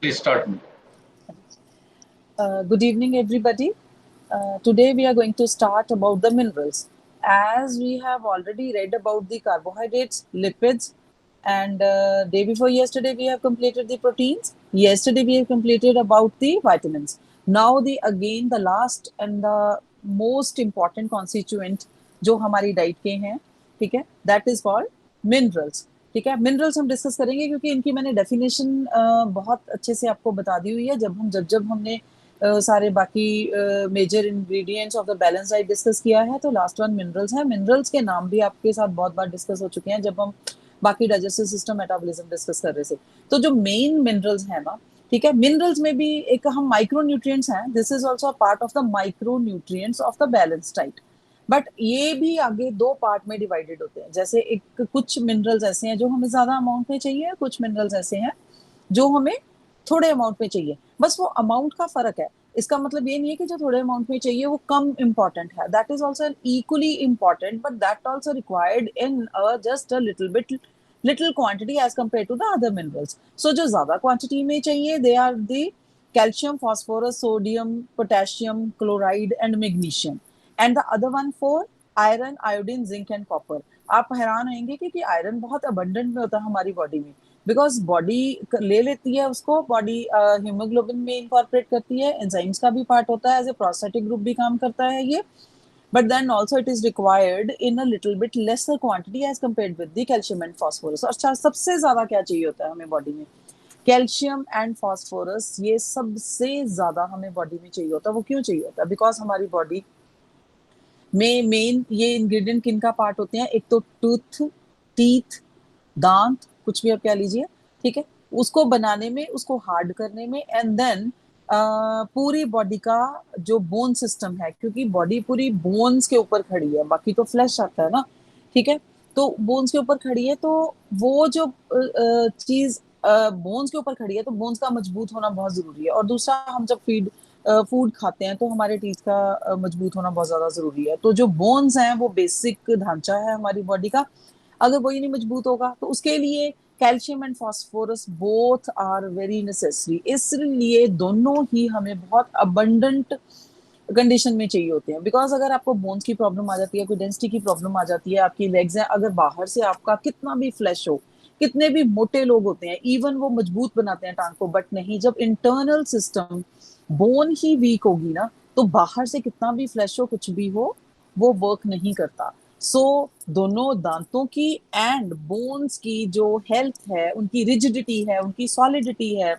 Please start. Good evening, everybody. Today we are going to start about the minerals. As we have already read about the carbohydrates, lipids, and day before yesterday we have completed the proteins. Yesterday we have completed about the vitamins. Now the last and the most important constituent जो हमारी diet के हैं, ठीक है, that is called minerals. ठीक है, minerals हम discuss करेंगे क्योंकि इनकी मैंने डेफिनेशन बहुत अच्छे से आपको बता दी हुई है. जब हमने सारे बाकी major ingredients of the balance diet discuss किया है, तो लास्ट वन मिनरल्स है. मिनरल्स के नाम भी आपके साथ बहुत बार डिस्कस हो चुके हैं जब हम बाकी डाइजेस्टिव सिस्टम मेटाबॉलिज्म डिस्कस कर रहे थे. तो जो मेन मिनरल्स है ना, ठीक है, मिनरल्स में भी एक हम माइक्रो न्यूट्रिएंट्स हैं. This is also a part of the micro nutrients of the balance diet. But ये भी आगे दो पार्ट में डिवाइडेड होते हैं. जैसे एक कुछ मिनरल्स ऐसे हैं जो हमें ज्यादा अमाउंट में चाहिए, कुछ मिनरल्स ऐसे हैं जो हमें थोड़े अमाउंट में चाहिए. बस वो अमाउंट का फर्क है. इसका मतलब ये नहीं है कि जो थोड़े अमाउंट में चाहिए वो कम इंपॉर्टेंट है. That is also equally important, but that also required in just a little quantity as compare to the other minerals. So जो ज्यादा क्वांटिटी में चाहिए, they are the calcium, phosphorus, sodium, potassium, chloride and magnesium. And the other one for iron, iodine, zinc and copper. आप हैरान होंगे कि iron बहुत abundant में होता है हमारी बॉडी में, बिकॉज बॉडी ले लेती है उसको, बॉडी हीमोग्लोबिन में इनकॉर्पोरेट करती है, एंजाइम्स का भी पार्ट होता है, एज ए प्रोस्टेटिक ग्रुप भी काम करता है ये. But then also it is required in a little bit lesser quantity as compared with the calcium and phosphorus. और सबसे ज्यादा क्या चाहिए होता है हमें बॉडी में? Calcium and phosphorus. ये सबसे ज्यादा हमें बॉडी में चाहिए होता है. वो क्यों चाहिए होता है? बिकॉज हमारी बॉडी में मेन ये इंग्रेडिएंट किन का पार्ट होते हैं? एक तो टूथ, टीथ, दांत, कुछ भी आप क्या लीजिए, ठीक है, उसको बनाने में, उसको हार्ड करने में, एंड देन पूरी बॉडी का जो बोन सिस्टम है, क्योंकि बॉडी पूरी बोन्स के ऊपर खड़ी है, बाकी तो फ्लैश आता है ना, ठीक है, तो बोन्स के ऊपर खड़ी है, तो वो जो चीज बोन्स के ऊपर खड़ी है, तो बोन्स का मजबूत होना बहुत जरूरी है. और दूसरा, हम जब फूड खाते हैं तो हमारे टीथ का मजबूत होना बहुत ज्यादा जरूरी है. तो जो बोन्स हैं वो बेसिक ढांचा है हमारी बॉडी का. अगर वही नहीं मजबूत होगा तो उसके लिए calcium and phosphorus both are very necessary. इसलिए दोनों ही हमें बहुत अबंडेंट कंडीशन में चाहिए होते हैं. बिकॉज अगर आपको बोन्स की प्रॉब्लम आ जाती है, कोई डेंसिटी की प्रॉब्लम आ जाती है, आपकी लेग्स हैं, अगर बाहर से आपका कितना भी फ्लैश हो, कितने भी मोटे लोग होते हैं, इवन वो मजबूत बनाते हैं टांग को, बट नहीं, जब इंटरनल सिस्टम बोन ही वीक होगी ना, तो बाहर से कितना भी फ्लैश हो, कुछ भी हो, वो वर्क नहीं करता. सो दोनों दांतों की एंड बोन्स की जो हेल्थ है, उनकी रिजिडिटी है, उनकी सॉलिडिटी है,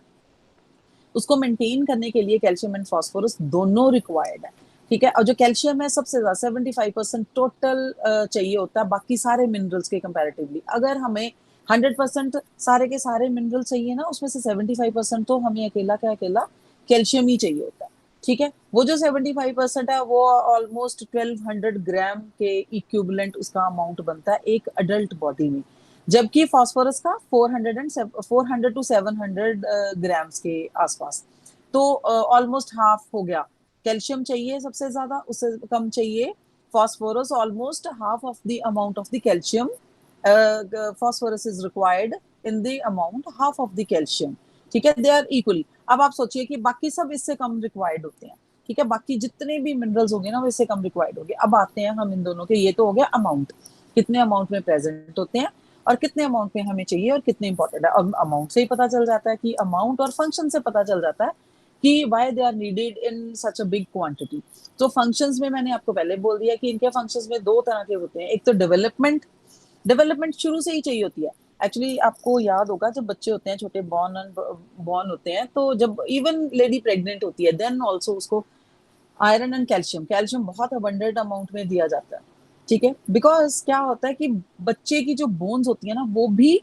उसको मेंटेन करने के लिए कैल्शियम एंड फास्फोरस दोनों रिक्वायर्ड है. ठीक है, और जो कैल्शियम है सबसे ज्यादा 75% टोटल चाहिए होता है बाकी सारे मिनरल्स के कंपैरेटिवली. अगर हमें 100% सारे के सारे मिनरल चाहिए ना, उसमें से 75% तो हमें अकेला कैल्शियम ही चाहिए होता है. ठीक है, वो जो 75% है वो ऑलमोस्ट 1200 ग्राम के इक्विवेलेंट उसका अमाउंट बनता है एक अडल्ट बॉडी में. जबकि फास्फोरस का 400 टू 700 ग्राम्स के आसपास. तो ऑलमोस्ट हाफ हो गया. कैल्शियम चाहिए सबसे ज्यादा, उससे कम चाहिए phosphorus. Almost half of the amount of the calcium phosphorus is required in the amount half of the calcium. ठीक है, दे आर इक्वली. अब आप सोचिए कि बाकी सब इससे कम रिक्वायर्ड होते हैं. ठीक है, बाकी जितने भी मिनरल्स होंगे ना वो इससे कम रिक्वायर्ड होंगे. अब आते हैं हम इन दोनों के, ये तो हो गया अमाउंट, कितने अमाउंट में प्रेजेंट होते हैं और कितने अमाउंट में हमें चाहिए और कितने इंपॉर्टेंट है. और अमाउंट से ही पता चल जाता है कि अमाउंट, और फंक्शन से पता चल जाता है कि why they are needed in such a big quantity. तो फंक्शंस में मैंने आपको पहले बोल दिया कि इनके फंक्शंस में दो तरह के होते हैं. एक तो डेवलपमेंट. डेवलपमेंट शुरू से ही चाहिए होती है. एक्चुअली आपको याद होगा, जब बच्चे होते हैं छोटे, बॉर्न होते हैं, तो जब इवन लेडी प्रेग्नेंट होती है, देन ऑल्सो उसको आयरन एंड कैल्शियम, कैल्शियम बहुत अबंडेंट अमाउंट में दिया जाता है. ठीक है, बिकॉज क्या होता है कि बच्चे की जो बोन्स होती है ना, वो भी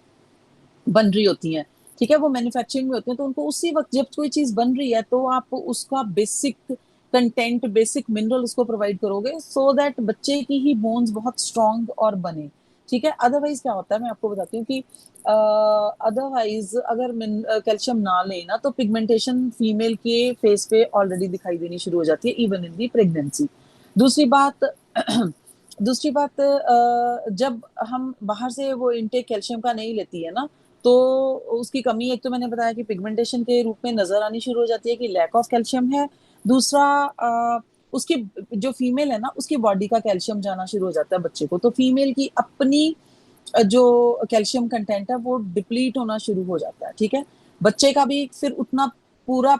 बन रही होती हैं. ठीक है, वो मैन्युफैक्चरिंग में होती हैं, तो उनको उसी वक्त जब कोई चीज बन रही है तो आप उसका बेसिक कंटेंट, बेसिक मिनरल उसको प्रोवाइड करोगे, सो दैट बच्चे की ही बोन्स बहुत स्ट्रांग और बने. ठीक है, अदरवाइज क्या होता है मैं आपको बताती हूँ कि अदरवाइज अगर कैल्शियम ना लेना तो पिगमेंटेशन फीमेल के फेस पे ऑलरेडी दिखाई देनी शुरू हो जाती है, इवन इन दी प्रेगनेंसी. दूसरी बात दूसरी बात, जब हम बाहर से वो इनटेक कैल्शियम का नहीं लेती है ना, तो उसकी कमी एक तो मैंने बताया कि पिगमेंटेशन के रूप में नजर आनी शुरू हो जाती है कि लैक ऑफ कैल्शियम है। दूसरा उसकी जो फीमेल है ना उसकी बॉडी का कैल्शियम जाना शुरू हो जाता है बच्चे को, तो फीमेल की अपनी जो कैल्शियम कंटेंट है वो डिप्लीट होना शुरू हो जाता है। ठीक है, बच्चे का भी फिर उतना पूरा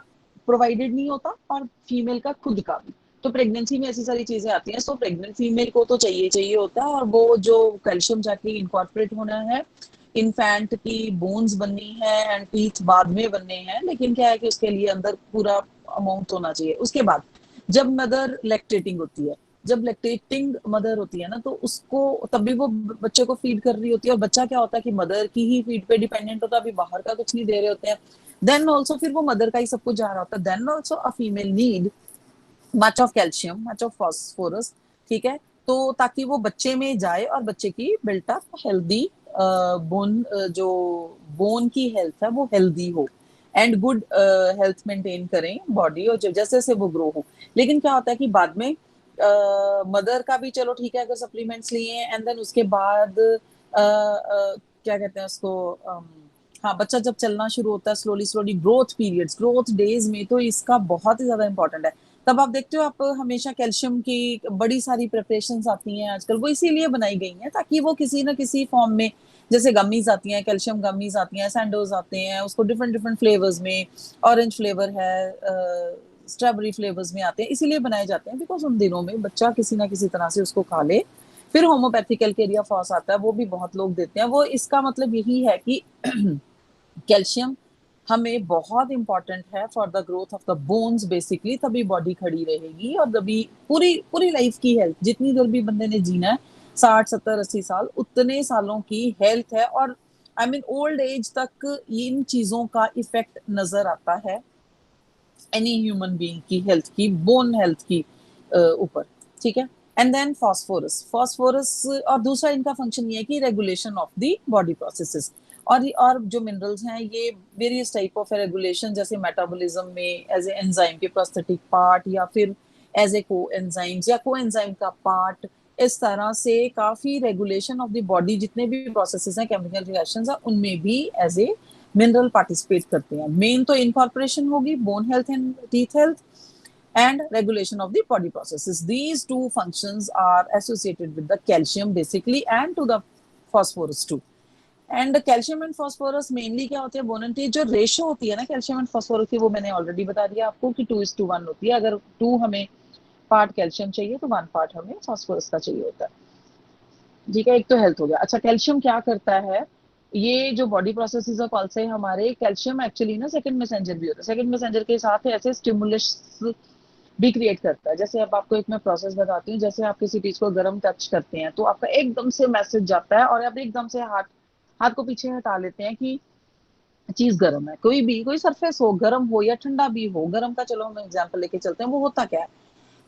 प्रोवाइडेड नहीं होता और फीमेल का खुद का भी। तो प्रेगनेंसी में ऐसी सारी चीजें आती हैं, सो प्रेग्नेंट फीमेल को तो चाहिए चाहिए होता है, और वो जो कैल्शियम जाके इनकॉर्पोरेट होना है, इन्फेंट की बोन्स बननी है एंड टीथ बाद में बनने हैं, लेकिन क्या है कि उसके लिए अंदर पूरा अमाउंट होना चाहिए। उसके बाद जब मदर लैक्टेटिंग होती है, जब लैक्टेटिंग मदर होती है ना, तो उसको तभी वो बच्चे को फीड कर रही होती है, और बच्चा क्या होता है कि मदर की ही फीड पे डिपेंडेंट होता है, अभी बाहर का कुछ नहीं दे रहे होते हैं। देन ऑल्सो फिर वो मदर का ही सब कुछ जा रहा होता है। Then also a female need much of calcium, much of phosphorus. ठीक है, तो ताकि वो बच्चे में जाए और बच्चे की बिल्टअप हेल्दी बोन, जो बोन की हेल्थ है वो हेल्दी हो, एंड गुड हेल्थ मेंटेन करें बॉडी, और जैसे जैसे वो ग्रो हो। लेकिन क्या होता है कि बाद में मदर का भी चलो ठीक है अगर सप्लीमेंट्स लिए, एंड देन उसके बाद क्या कहते हैं उसको, हाँ बच्चा जब चलना शुरू होता है slowly slowly, growth periods, growth days में तो इसका बहुत ही ज्यादा इंपॉर्टेंट है। तब आप देखते हो आप हमेशा कैल्शियम की बड़ी सारी प्रिपरेशंस आती हैं आजकल, वो इसीलिए बनाई गई हैं ताकि वो किसी ना किसी फॉर्म में, जैसे गमीज आती हैं, कैल्शियम गमीज आती हैं, सैंडोज आते हैं, उसको डिफरेंट डिफरेंट फ्लेवर्स में, ऑरेंज फ्लेवर है, स्ट्रॉबेरी फ्लेवर्स में आते हैं, इसीलिए बनाए जाते हैं बिकॉज उन दिनों में बच्चा किसी ना किसी तरह से उसको खा ले। फिर होम्योपैथिकल कैरिया फॉस आता है, वो भी बहुत लोग देते हैं। वो इसका मतलब यही है कि कैल्शियम हमें बहुत इंपॉर्टेंट है for the growth of the bones basically, तभी बॉडी खड़ी रहेगी, और तभी पूरी पूरी लाइफ की हेल्थ, जितनी देर भी बंदे ने जीना है, 60 70 80 साल, उतने सालों की हेल्थ है। और आई मीन ओल्ड एज तक इन चीजों का इफेक्ट नजर आता है एनी ह्यूमन बीइंग की हेल्थ की, बोन हेल्थ की ऊपर। ठीक है, एंड देन फॉस्फोरस, फॉस्फोरस और दूसरा इनका फंक्शन ये है कि regulation of the body processes. और जो मिनरल्स हैं ये वेरियस टाइप ऑफ रेगुलेशन, जैसे मेटाबॉलिज्म में एज ए एंजाइम के प्रोस्थेटिक पार्ट, या फिर एज ए को एंजाइम्स या को एंजाइम का पार्ट, इस तरह से काफी रेगुलेशन ऑफ द बॉडी, जितने भी प्रोसेसेस हैं, केमिकल रिएक्शंस हैं, उनमें भी एज ए मिनरल पार्टिसिपेट करते हैं। मेन तो इनकॉर्पोरेशन होगी bone health and teeth health, and regulation of the body processes. These two functions are associated with the calcium basically, and to the phosphorus too. And calcium and phosphorus mainly क्या होती है, bone and teeth, जो ratio होती है ना calcium and phosphorus की, वो मैंने ऑलरेडी बता दिया आपको कि 2:1 होती है। अगर 2 हमें पार्ट कैल्शियम चाहिए तो 1 पार्ट हमें फॉस्फोरस का चाहिए होता है। ठीक है, एक तो हेल्थ हो गया। अच्छा, कैल्शियम क्या करता है, ये जो बॉडी प्रोसेसेस है कौन से हमारे, कैल्शियम एक्चुअली ना सेकंड मैसेंजर भी होता है। सेकंड मैसेंजर के साथ ऐसे स्टिमुलस भी क्रिएट करता है। जैसे अब आपको एक मैं प्रोसेस बताती हूँ, जैसे आप किसी चीज को गर्म टच करते हैं तो आपका एकदम से मैसेज जाता है, और आप एकदम से हाथ हाथ को पीछे हटा लेते हैं कि चीज गर्म है। कोई भी कोई सरफेस हो, गर्म हो या ठंडा भी हो, गर्म का चलो हम एग्जांपल लेके चलते हैं। वो होता क्या है,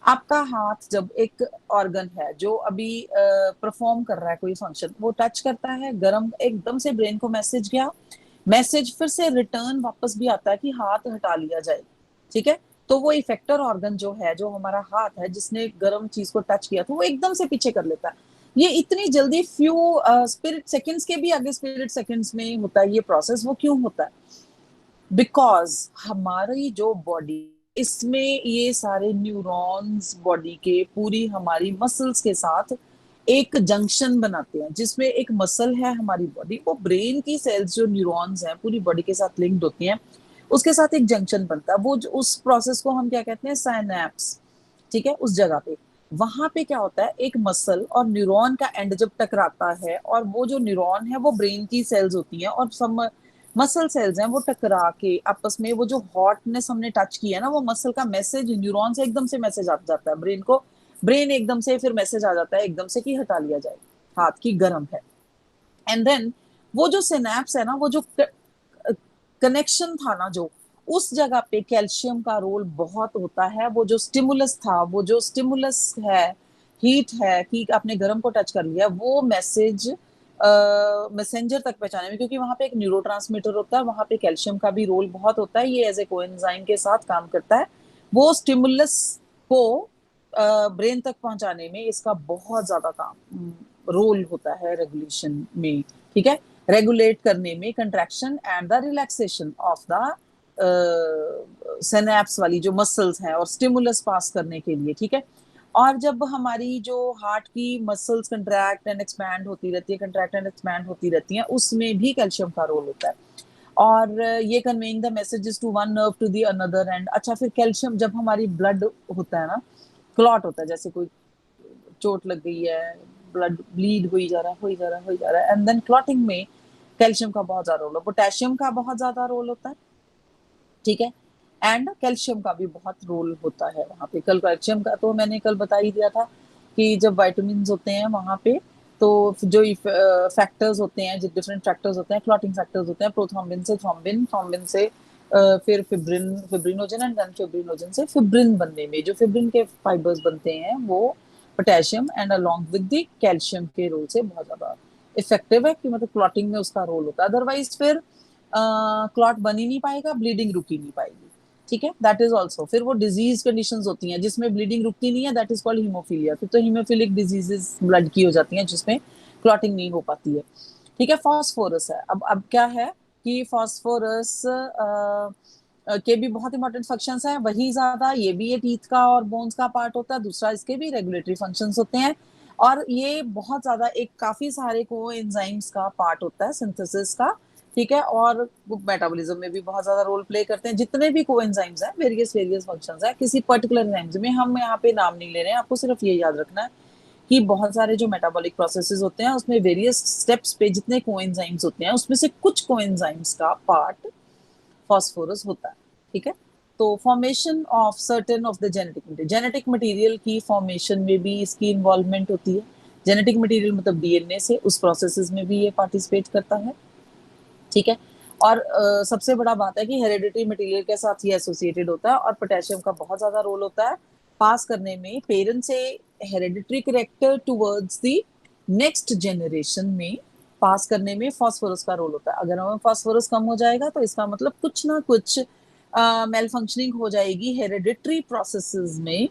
आपका हाथ जब एक ऑर्गन है जो अभी परफॉर्म कर रहा है कोई फंक्शन, वो टच करता है गर्म, एकदम से ब्रेन को मैसेज गया, मैसेज फिर से रिटर्न वापस भी आता है कि हाथ हटा लिया जाए। ठीक है, तो वो इफेक्टर ऑर्गन जो है, जो हमारा हाथ है जिसने गर्म चीज को टच किया, तो वो एकदम से पीछे कर लेता है। ये इतनी जल्दी फ्यू स्पिरिट सेकंड्स के भी आगे स्पिरिट सेकंड्स में होता है ये प्रोसेस। वो क्यों होता है, बिकॉज हमारी जो बॉडी, इसमें ये सारे न्यूरॉन्स बॉडी के पूरी हमारी मसल्स के साथ एक जंक्शन बनाते हैं, जिसमें एक मसल है हमारी बॉडी, वो ब्रेन की सेल्स जो न्यूरॉन्स हैं पूरी बॉडी के साथ लिंक्ड होती हैं, उसके साथ एक जंक्शन बनता है। वो उस प्रोसेस को हम क्या कहते हैं, साइनैप्स। ठीक है, उस जगह पे, वहां पे क्या होता है, एक मसल और न्यूरॉन का एंड जब टकराता है, और वो जो न्यूरॉन है वो ब्रेन की सेल्स होती हैं, और सब मसल सेल्स हैं, वो टकरा के आपस में, वो जो हॉटनेस हमने टच किया है ना, वो मसल का मैसेज न्यूरॉन से एकदम से मैसेज आ जाता है ब्रेन को, ब्रेन एकदम से फिर मैसेज आ जाता है एकदम से कि हटा लिया जाए, हाथ की गर्म है। एंड देन वो जो सिनेप्स है ना, वो जो कनेक्शन था ना, जो उस जगह पे कैल्शियम का रोल बहुत होता है। वो जो स्टिमुलस था, वो जो स्टिमुलस है, हीट है कि आपने गर्म को टच कर लिया, वो मैसेज मैसेंजर तक पहुंचाने में, क्योंकि वहां पे एक न्यूरोट्रांसमीटर होता है, वहां पे कैल्शियम का भी रोल बहुत होता है, ये एज ए कोएंजाइम के साथ काम करता है। वो स्टिमुलस को ब्रेन तक पहुंचाने में इसका बहुत ज्यादा काम रोल होता है रेगुलेशन में। ठीक है, रेगुलेट करने में contraction and the relaxation of the synapse वाली जो मसल्स हैं और स्टिमुलस पास करने के लिए, ठीक है। और जब हमारी जो हार्ट की मसल्स कंट्रैक्ट एंड एक्सपैंड होती रहती है, कंट्रैक्ट एंड एक्सपैंड होती रहती हैं, उसमें भी कैल्शियम का रोल होता है। और ये conveying the messages to one nerve to the another end. अच्छा, फिर कैल्शियम जब हमारी ब्लड होता है ना, क्लॉट होता है, जैसे कोई चोट लग गई है, ब्लड ब्लीड हो ही जा रहा है, हो ही जा रहा है, हो ही जा रहा है, एंड देन क्लॉटिंग में कैल्शियम का बहुत ज्यादा रोल है, पोटेशियम का बहुत ज्यादा रोल होता है, ठीक है। एंड कैल्शियम का भी बहुत रोल होता है वहां पे। कल कैल्शियम का तो मैंने कल बता ही दिया था कि जब वाइटामिन होते हैं वहां पे, तो जो फैक्टर्स होते हैं, जो डिफरेंट फैक्टर्स होते हैं, क्लॉटिंग फैक्टर्स होते हैं, प्रोथ्रोम्बिन से थ्रोम्बिन, थ्रोम्बिन से फिर fibrin, fibrinogen and then fibrinogen से फिब्रिन बनने में, जो फिब्रिन के फाइबर्स बनते हैं वो potassium and along with the calcium के रोल से बहुत ज्यादा इफेक्टिव है, कि मतलब क्लॉटिंग में उसका रोल होता है। अदरवाइज फिर क्लॉट बन ही नहीं पाएगा, ब्लीडिंग रुक ही नहीं पाएगी, ठीक है। दैट इज ऑल्सो, फिर वो डिजीज कंडीशंस होती हैं जिसमें ब्लीडिंग रुकती नहीं है, दैट इज कॉल्ड हीमोफीलिया। फिर तो हीमोफिलिक डिजीजेस ब्लड की हो जाती हैं जिसमें क्लॉटिंग नहीं हो पाती है, ठीक है। फॉस्फोरस है, अब क्या है कि फॉस्फोरस के भी बहुत इंपॉर्टेंट फंक्शंस हैं, वही ज्यादा ये भी ये टीथ का और बोन्स का पार्ट होता है, दूसरा इसके भी रेगुलेटरी फंक्शंस होते हैं, और ये बहुत ज्यादा एक काफी सारे को एंजाइम्स का पार्ट होता है, सिंथेसिस का, ठीक है। और मेटाबॉलिज्म में भी बहुत ज्यादा रोल प्ले करते हैं। जितने भी कोएंजाइम्स हैं, वेरियस वेरियस फंक्शंस हैं, किसी पर्टिकुलर एंजाइम्स में हम यहाँ पे नाम नहीं ले रहे हैं, आपको सिर्फ ये याद रखना है कि बहुत सारे जो मेटाबॉलिक प्रोसेसेस होते हैं उसमें वेरियस स्टेप्स पे जितने कोएंजाइम्स होते हैं उसमें से कुछ कोएंजाइम्स का पार्ट फॉस्फोरस होता है, ठीक है। तो formation of certain of the genetic material की फॉर्मेशन में भी इसकी इन्वॉल्वमेंट होती है। जेनेटिक मटेरियल मतलब डीएनए से, उस प्रोसेसेस में भी ये पार्टिसिपेट करता है, ठीक है। और सबसे बड़ा बात है कि हेरिडिटरी मटेरियल के साथ ये एसोसिएटेड होता है, और पोटेशियम का बहुत ज्यादा रोल होता है पास करने में, पेरेंट से hereditary character towards the next generation में पास करने में फॉस्फोरस का रोल होता है। अगर हमें फॉस्फोरस कम हो जाएगा तो इसका मतलब कुछ ना कुछ मेल फंक्शनिंग हो जाएगी हेरिडिटरी प्रोसेसेस में,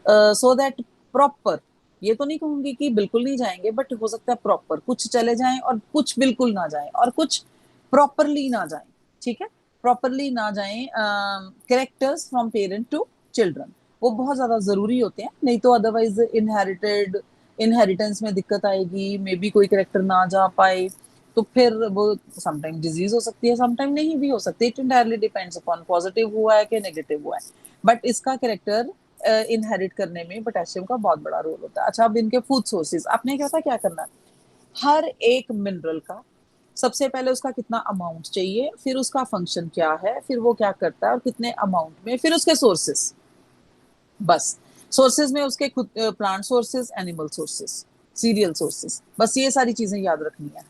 सो दैट प्रॉपर, ये तो नहीं कहूंगी कि बिल्कुल नहीं जाएंगे, बट हो सकता है प्रॉपर कुछ चले जाएं और कुछ बिल्कुल ना जाएं और कुछ प्रॉपरली ना जाएं, ठीक है। प्रॉपरली ना जाएं characters from parent to children, वो बहुत ज्यादा जरूरी होते हैं, नहीं तो अदरवाइज इनहेरिटेंस में दिक्कत आएगी, मे बी कोई कैरेक्टर ना जा पाए, तो फिर वो समटाइम डिजीज हो सकती है, समटाइम नहीं भी हो सकती, it entirely depends upon positive हुआ है कि नेगेटिव हुआ है, बट इसका कैरेक्टर इनहेरिट करने में पोटेशियम का बहुत बड़ा रोल होता है। अच्छा, अब इनके फूड सोर्सेज, आपने क्या करना है, हर एक मिनरल का सबसे पहले उसका कितना अमाउंट चाहिए, फिर उसका फंक्शन क्या है, फिर वो क्या करता है और कितने अमाउंट में, फिर उसके सोर्सेस, बस सोर्सेज में उसके खुद plant sources, animal sources, serial sources, बस ये सारी चीजें याद रखनी है।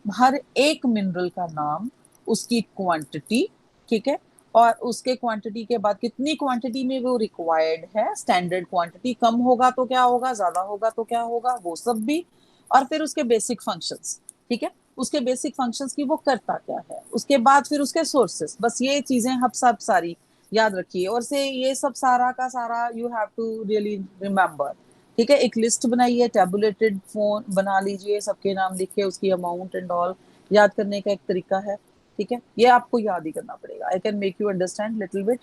हर एक मिनरल का नाम, उसकी क्वांटिटी, ठीक है, और उसके क्वांटिटी के बाद कितनी क्वांटिटी में वो रिक्वायर्ड है, स्टैंडर्ड क्वांटिटी, कम होगा तो क्या होगा, ज्यादा होगा तो क्या होगा, वो सब भी, और फिर उसके बेसिक फंक्शंस, ठीक है, उसके बेसिक फंक्शंस की वो करता क्या है, उसके बाद फिर उसके सोर्सेस, बस ये चीजें हम सब सारी याद रखिए, और से ये सब सारा का सारा you have to really remember, ठीक है। एक लिस्ट बनाइए, टेबुलेटेड फोन बना लीजिए, सबके नाम लिखे, उसकी अमाउंट एंड ऑल याद करने का एक तरीका है, ठीक है, ये आपको याद ही करना पड़ेगा। I can make you understand little bit,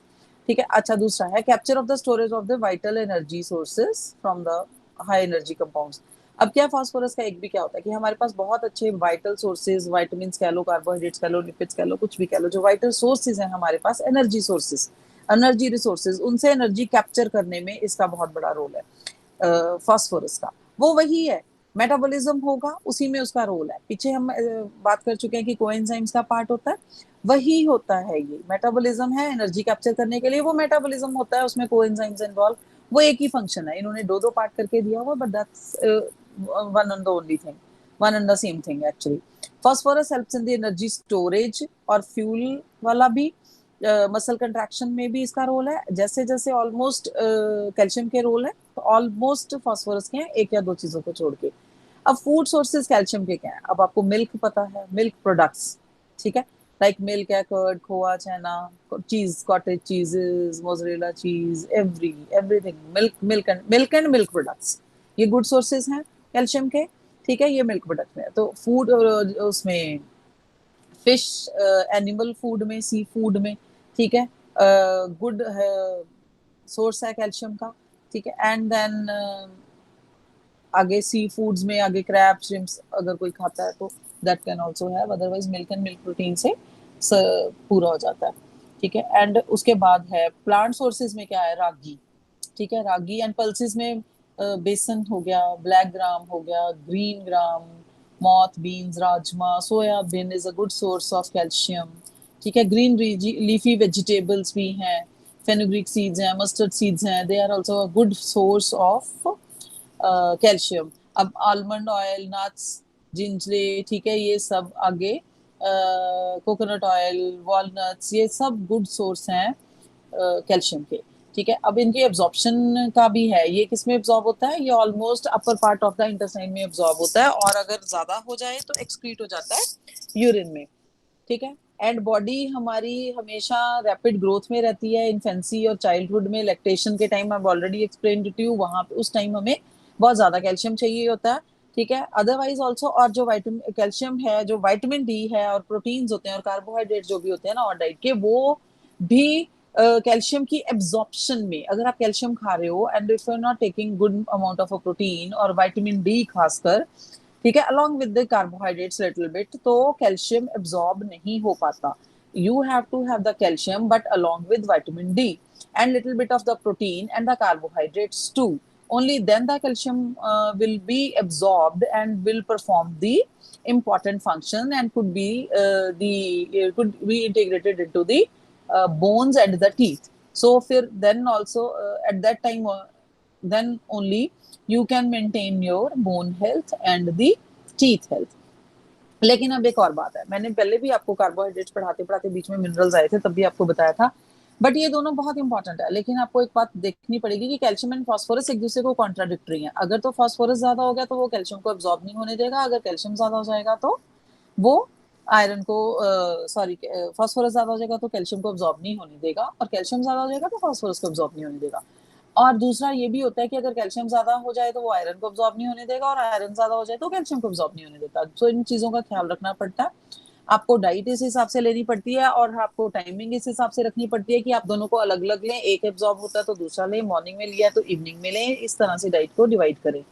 ठीक है। अच्छा, दूसरा है capture of the storage of the vital energy sources from the high energy compounds. अब क्या, फास्फोरस का एक भी क्या होता है कि हमारे पास बहुत अच्छे वाइटल सोर्सेज, वाइटामिन कह लो, कार्बोहाइड्रेट्स कह लो, लिपिड्स कह लो, कुछ भी कह लो, जो वाइटल सोर्सेज हैं हमारे पास, एनर्जी सोर्सेज, एनर्जी रिसोर्सेज, उनसे एनर्जी कैप्चर करने में इसका बहुत बड़ा रोल है फास्फोरस का। वो वही है, मेटाबॉलिज्म होगा उसी में उसका रोल है। पीछे हम बात कर चुके हैं कि कोएंजाइम्स का पार्ट होता है, वही होता है ये मेटाबॉलिज्म है, एनर्जी कैप्चर करने के लिए वो मेटाबॉलिज्म होता है, उसमें कोएंजाइम्स इन्वॉल्व, वो एक ही फंक्शन है, इन्होंने दो दो पार्ट करके दिया हुआ, but that's one and the only thing, one and the same thing actually. Phosphorus helps in the energy storage और फ्यूल वाला भी, मसल कंट्रैक्शन में भी इसका रोल है, जैसे जैसे ऑलमोस्ट कैल्शियम के रोल है, तो ऑलमोस्ट फॉस्फोरस के हैं, एक या दो चीजों को छोड़ के। अब फूड सोर्सेज कैल्शियम के क्या है, अब आपको मिल्क पता है, मिल्क प्रोडक्ट्स, ठीक है, लाइक मिल्क है, कर्ड, खोआ, छेना, चीज, कॉटेज चीजेस, मोज़रेला चीज, everything, milk and milk products, ये गुड सोर्सेज हैं कैल्शियम के, ठीक है, ये मिल्क प्रोडक्ट में है। तो फूड उसमें फिश, एनिमल फूड में, सी फूड में, ठीक है, गुड सोर्स है कैल्शियम का, ठीक है। एंड देन आगे सी फूड्स में आगे क्रैब, श्रिम्प्स अगर कोई खाता है तो that can also have, otherwise milk and milk protein से पूरा हो जाता है, ठीक है। एंड उसके बाद है प्लांट सोर्सेज में क्या है, रागी, ठीक है, रागी एंड पल्सेस में बेसन हो गया, ब्लैक ग्राम हो गया, green gram, moth beans, rajma, soyabean is a good source of calcium, ठीक है। ग्रीन लीफी वेजिटेबल्स भी हैं, फेनुग्रीक सीड्स हैं, मस्टर्ड सीड्स हैं, they are also a good source of calcium. अब आलमंड ऑयल, नट्स, जिंजले, ठीक है, ये सब आगे, कोकोनट ऑयल, वॉलनट्स, ये सब गुड सोर्स हैं कैल्शियम के, ठीक है। अब इनकी एब्जॉर्प्शन का भी है, ये किसमें एब्जॉर्ब होता है, ये almost upper part of the intestine में एब्जॉर्ब होता है, और अगर ज्यादा हो जाए तो एक्सक्रीट हो जाता है यूरिन में, ठीक है। एंड बॉडी हमारी हमेशा रैपिड ग्रोथ में रहती है, इन्फेंसी और चाइल्डहुड में, लैक्टेशन के time I already explain to you, वहां पे उस टाइम हमें बहुत ज्यादा कैल्शियम चाहिए होता है, ठीक है। अदरवाइज ऑल्सो, और जो वाइटामिन कैल्शियम है, जो वाइटामिन डी है, और प्रोटीन्स होते हैं और कार्बोहाइड्रेट जो भी होते हैं ना और डाइट के, वो भी कैल्शियम की एब्जॉर्प्शन में, अगर आप कैल्शियम खा रहे हो and if you are not taking good amount of protein और विटामिन डी खासकर, ठीक है, along with the carbohydrates little bit, तो कैल्शियम एब्जॉर्ब नहीं हो पाता। You have to have the calcium but along with vitamin D and little bit of the protein and the carbohydrates too, only then the calcium will be absorbed and will perform the important function and could be integrated into the bones and the teeth. So then also at that time then only you can maintain your bone health and the teeth health. लेकिन अब एक और बात है, मैंने पहले भी आपको कार्बोहाइड्रेट्स पढ़ाते पढ़ाते बीच में मिनरल्स आए थे, तब भी आपको बताया था, बट ये दोनों बहुत इंपॉर्टेंट है। लेकिन आपको एक बात देखनी पड़ेगी कि कैल्शियम एंड फास्फोरस एक दूसरे को कॉन्ट्राडिक्टरी है। अगर तो फास्फोरस ज्यादा हो गया तो वो कैल्शियम को एब्जॉर्ब नहीं होने देगा, अगर कैल्शियम ज्यादा हो जाएगा तो वो आयरन को, सॉरी, फास्फोरस ज्यादा हो जाएगा तो कैल्शियम को एब्जॉर्ब नहीं होने देगा, और कैल्शियम ज्यादा हो जाएगा तो फास्फोरस को एब्जॉर्ब नहीं होने देगा। और दूसरा ये भी होता है कि अगर कैल्शियम ज्यादा हो जाए तो वो आयरन को एब्जॉर्ब नहीं होने देगा, और आयरन ज्यादा हो जाए तो कैल्शियम को एब्जॉर्ब नहीं होने देता। तो इन चीजों का ख्याल रखना पड़ता है, आपको डाइट इस हिसाब से लेनी पड़ती है, और आपको टाइमिंग इस हिसाब से रखनी पड़ती है कि आप दोनों को अलग अलग लें, एक एब्जॉर्ब होता है तो दूसरा लें, मॉर्निंग में लिया तो इवनिंग में लें, इस तरह से डाइट को डिवाइड करें।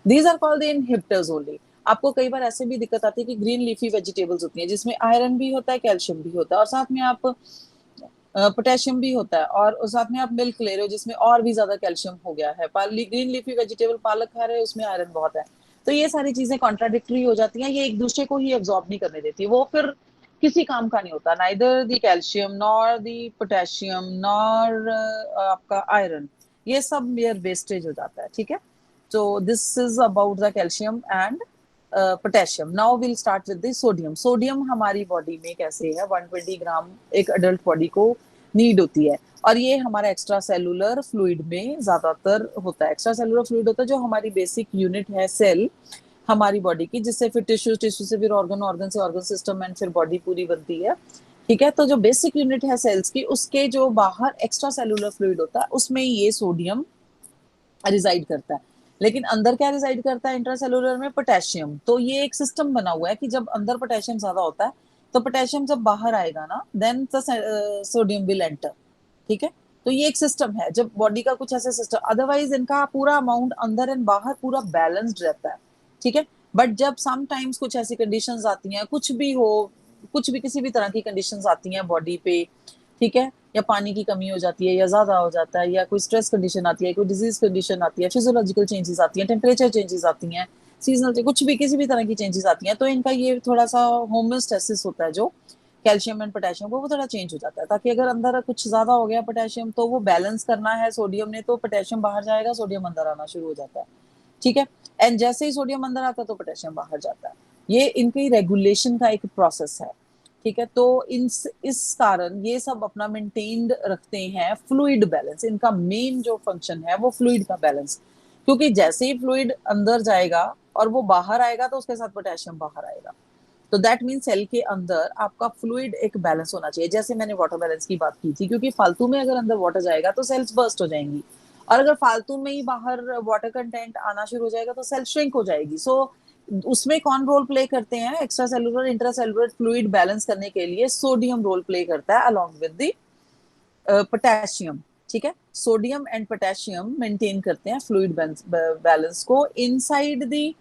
These are called the inhibitors only. आपको कई बार ऐसे भी दिक्कत आती है कि ग्रीन लीफी वेजिटेबल्स होती हैं जिसमें आयरन भी होता है, कैल्शियम भी होता है, और साथ में आप पोटेशियम भी होता है, और साथ में आप मिल्क ले रहे हो जिसमें और भी ज्यादा कैल्शियम हो गया है, ग्रीन लीफी वेजिटेबल पालक खा रहे हो उसमें आयरन बहुत है। तो ये सारी चीजें कॉन्ट्राडिक्टरी हो जाती हैं, ये एक दूसरे को ही एब्जॉर्ब नहीं करने देती, वो फिर किसी काम का नहीं होता, neither the calcium nor the potassium nor आपका आयरन, ये सब मेयर वेस्टेज हो जाता है, ठीक है। So this is about the calcium and potassium. Now will start with the sodium. Sodium हमारी बॉडी में कैसे है, 120 ग्राम एक अडल्ट बॉडी को नीड होती है, और ये हमारा एक्स्ट्रा सेलुलर फ्लूइड में ज्यादातर होता है। एक्स्ट्रा सेलुलर फ्लूइड होता है जो हमारी बेसिक यूनिट है सेल हमारी बॉडी की, जिससे फिर टिश्यू, टिश्यू से फिर ऑर्गन, ऑर्गन से ऑर्गन सिस्टम एंड फिर बॉडी पूरी बनती है, ठीक है। तो जो बेसिक यूनिट है सेल्स की, उसके जो बाहर एक्स्ट्रा सेलुलर फ्लूइड होता है उसमें ये सोडियम रिजाइड करता है। लेकिन अंदर क्या रिजाइड करता है इंट्रासेलुलर में, पोटेशियम। तो ये एक सिस्टम बना हुआ है कि जब अंदर पोटेशियम ज्यादा होता है तो पोटेशियम जब बाहर आएगा ना, देन सोडियम विल एंटर, ठीक है। तो ये एक सिस्टम है, जब बॉडी का कुछ ऐसा सिस्टम, अदरवाइज इनका पूरा अमाउंट अंदर एंड बाहर पूरा बैलेंस्ड रहता है, ठीक है। बट जब समटाइम्स कुछ ऐसी कंडीशंस आती हैं, कुछ भी हो, कुछ भी किसी भी तरह की कंडीशंस आती हैं बॉडी पे, ठीक है, या पानी की कमी हो जाती है, या ज्यादा हो जाता है, या कोई स्ट्रेस कंडीशन आती है, कोई डिजीज कंडीशन आती है, फिजियोलॉजिकल चेंजेस आती हैं, टेम्परेचर चेंजेस आती हैं, सीजनल, कुछ भी किसी भी तरह की चेंजेस आती हैं, तो इनका ये थोड़ा सा होम्योस्टेसिस होता है जो कैल्शियम एंड पोटेशियम को, वो थोड़ा चेंज हो जाता है, ताकि अगर अंदर कुछ ज्यादा हो गया पोटेशियम तो वो बैलेंस करना है सोडियम ने, तो पोटेशियम बाहर जाएगा, सोडियम अंदर आना शुरू हो जाता है, ठीक है। एंड जैसे ही सोडियम अंदर आता है तो पोटेशियम बाहर जाता है। ये इनकी रेगुलेशन का एक प्रोसेस है, ठीक है। तो इस कारण ये सब अपना मेंटेन्ड रखते हैं फ्लूइड बैलेंस। इनका मेन जो फंक्शन है वो फ्लूइड का बैलेंस, क्योंकि जैसे ही फ्लूइड अंदर जाएगा और वो बाहर आएगा तो उसके साथ पोटेशियम बाहर आएगा। तो दैट मीन सेल के अंदर आपका फ्लूइड एक बैलेंस होना चाहिए। जैसे मैंने वाटर बैलेंस की बात की थी, क्योंकि फालतू में अगर अंदर वाटर जाएगा तो सेल्स बर्स्ट हो जाएंगी, और अगर फालतू में ही बाहर वाटर कंटेंट आना शुरू हो जाएगा तो सेल श्रिंक हो जाएगी। सो उसमें कौन रोल प्ले करते हैं? Extra cellular intra cellular fluid balance करने के लिए सोडियम रोल प्ले करता है अलॉन्ग विद द पोटेशियम। ठीक है, सोडियम एंड पोटेशियम मेंटेन करते हैं फ्लूइड बैलेंस को इनसाइड द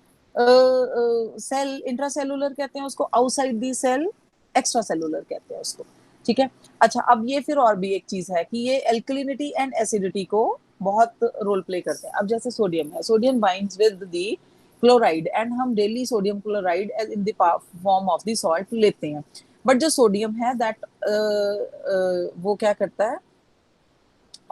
सेल, इंट्रासेलुलर कहते हैं उसको, outside the cell extra cellular कहते हैं उसको। ठीक है, अच्छा अब ये फिर और भी एक चीज है कि ये एल्कलिनिटी एंड एसिडिटी को बहुत रोल प्ले करते हैं। अब जैसे सोडियम है, sodium binds with the chloride and हम daily sodium chloride in the form of the salt लेते हैं। बट जो सोडियम है दैट वो क्या करता है,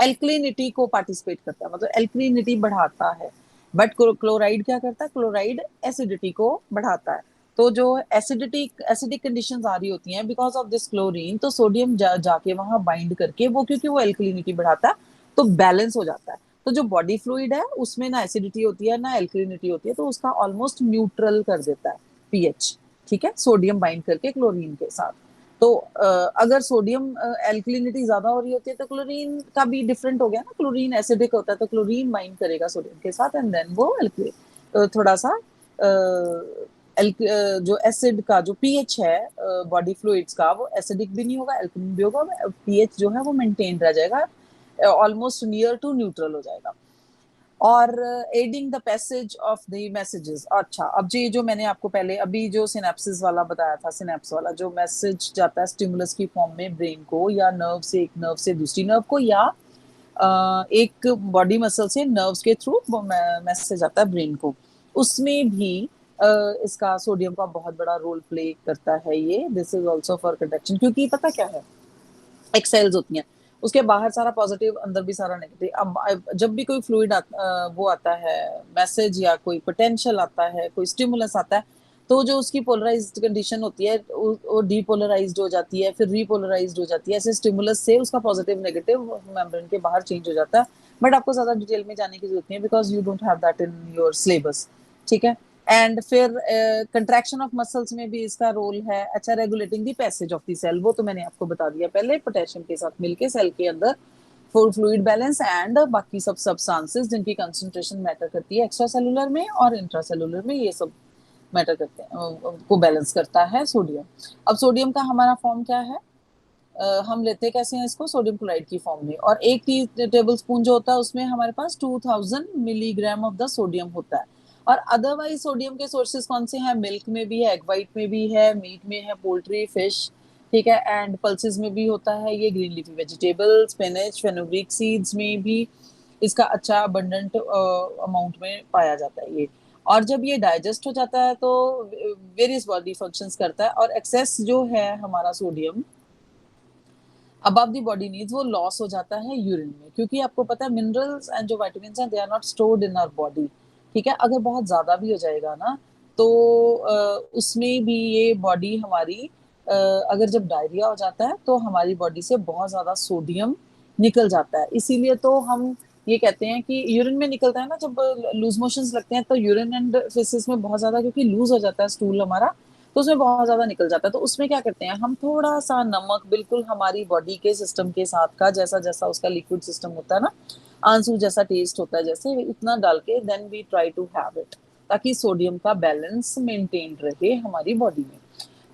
एल्कलिनिटी को पार्टिसिपेट करता है, मतलब एल्कलिनिटी बढ़ाता है। बट क्लोराइड क्या करता है, क्लोराइड एसिडिटी को बढ़ाता है। तो जो एसिडिक कंडीशंस आ रही होती हैं बिकॉज ऑफ दिस क्लोरीन, तो सोडियम जाके वहां बाइंड करके वो, क्योंकि वो एल्कलिनिटी बढ़ाता है तो बैलेंस हो जाता है। तो जो बॉडी फ्लूइड है उसमें ना एसिडिटी होती है ना एल्कलिनिटी होती है, तो उसका ऑलमोस्ट न्यूट्रल कर देता है पीएच। ठीक है, सोडियम बाइंड करके क्लोरीन के साथ। तो अगर सोडियम एल्कलिनिटी ज्यादा हो रही होती है तो क्लोरीन का भी डिफरेंट हो गया ना, क्लोरीन एसिडिक होता है तो क्लोरीन बाइंड करेगा सोडियम के साथ एंड देन वो थोड़ा सा जो एसिड का जो पीएच है बॉडी फ्लूइड्स का, वो एसिडिक भी नहीं होगा, एल्कलिन भी होगा, पीएच जो है वो मेंटेन रह जाएगा, ऑलमोस्ट नियर टू न्यूट्रल हो जाएगा। और adding the passage of the messages. अच्छा, अब जी जो मैंने आपको पहले अभी जो सिनेप्सिस वाला बताया था, सिनेप्स वाला जो मैसेज जाता है स्टिमुलस की फॉर्म में ब्रेन को, या नर्व से एक नर्व से दूसरी नर्व को, या एक बॉडी मसल से नर्व्स के थ्रू मैसेज आता है ब्रेन को, उसमें भी इसका सोडियम का बहुत बड़ा रोल प्ले करता है ये। This is also for conduction, क्योंकि पता क्या है, एक सेल्स होती हैं, उसके बाहर सारा पॉजिटिव, अंदर भी सारा नेगेटिव। अब जब भी कोई फ्लूइड वो आता है मैसेज, या कोई पोटेंशियल आता है, कोई स्टिमुलस आता है, तो जो उसकी पोलराइज्ड कंडीशन होती है वो डीपोलराइज्ड हो जाती है, फिर रीपोलराइज्ड हो जाती है। ऐसे स्टिमुलस से उसका पॉजिटिव नेगेटिव मेम्ब्रेन के बाहर चेंज हो जाता है। बट आपको ज्यादा डिटेल में जाने की जरूरत नहीं है because you don't have that in your syllabus. ठीक है, एंड फिर कंट्रैक्शन ऑफ मसल्स में भी इसका रोल है। अच्छा, regulating the passage of the cell, वो तो मैंने आपको बता दिया पहले, पोटेशियम के साथ मिलके सेल के अंदर फुल फ्लूइड बैलेंस एंड बाकी सब सब्सटेंसेस जिनकी कंसंट्रेशन मैटर करती है एक्स्ट्रा सेलुलर में और इंट्रा सेलुलर में, ये सब मैटर करते हैं, को बैलेंस करता है सोडियम। अब सोडियम का हमारा फॉर्म क्या है, हम लेते कैसे हैं इसको, सोडियम क्लोराइड की फॉर्म में, और एक टेबल स्पून जो होता है उसमें हमारे पास 2000 मिलीग्राम ऑफ द सोडियम होता है। और अदरवाइज सोडियम के सोर्सेज कौन से हैं, मिल्क में भी है, एग वाइट में भी है, मीट में है, पोल्ट्री, फिश, ठीक है, एंड पल्सेस में भी होता है ये, green leafy vegetable, spinach, fenugreek seeds में भी इसका अच्छा अबंडेंट अमाउंट में पाया जाता है ये। और जब ये डाइजेस्ट हो जाता है तो वेरियस बॉडी फंक्शंस करता है, और एक्सेस जो है हमारा sodium above the body needs वो लॉस हो जाता है यूरिन में, क्योंकि आपको पता है मिनरल्स एंड जो विटामिन्स हैं they are not stored in our body. ठीक है, अगर बहुत ज्यादा भी हो जाएगा ना तो उसमें भी ये बॉडी हमारी अगर जब डायरिया हो जाता है तो हमारी बॉडी से बहुत ज्यादा सोडियम निकल जाता है। इसीलिए तो हम ये कहते हैं कि यूरिन में निकलता है ना, जब लूज मोशंस लगते हैं तो यूरिन एंड फेसेस में बहुत ज्यादा, क्योंकि लूज हो जाता है स्टूल हमारा, तो उसमें बहुत ज्यादा निकल जाता है। तो उसमें क्या करते हैं हम, थोड़ा सा नमक, बिल्कुल हमारी बॉडी के सिस्टम के साथ का जैसा जैसा उसका लिक्विड सिस्टम होता है ना, आंसू जैसा टेस्ट होता है जैसे, इतना डाल के then we try to have it, ताकि सोडियम का बैलेंस मेंटेन रहे हमारी बॉडी में।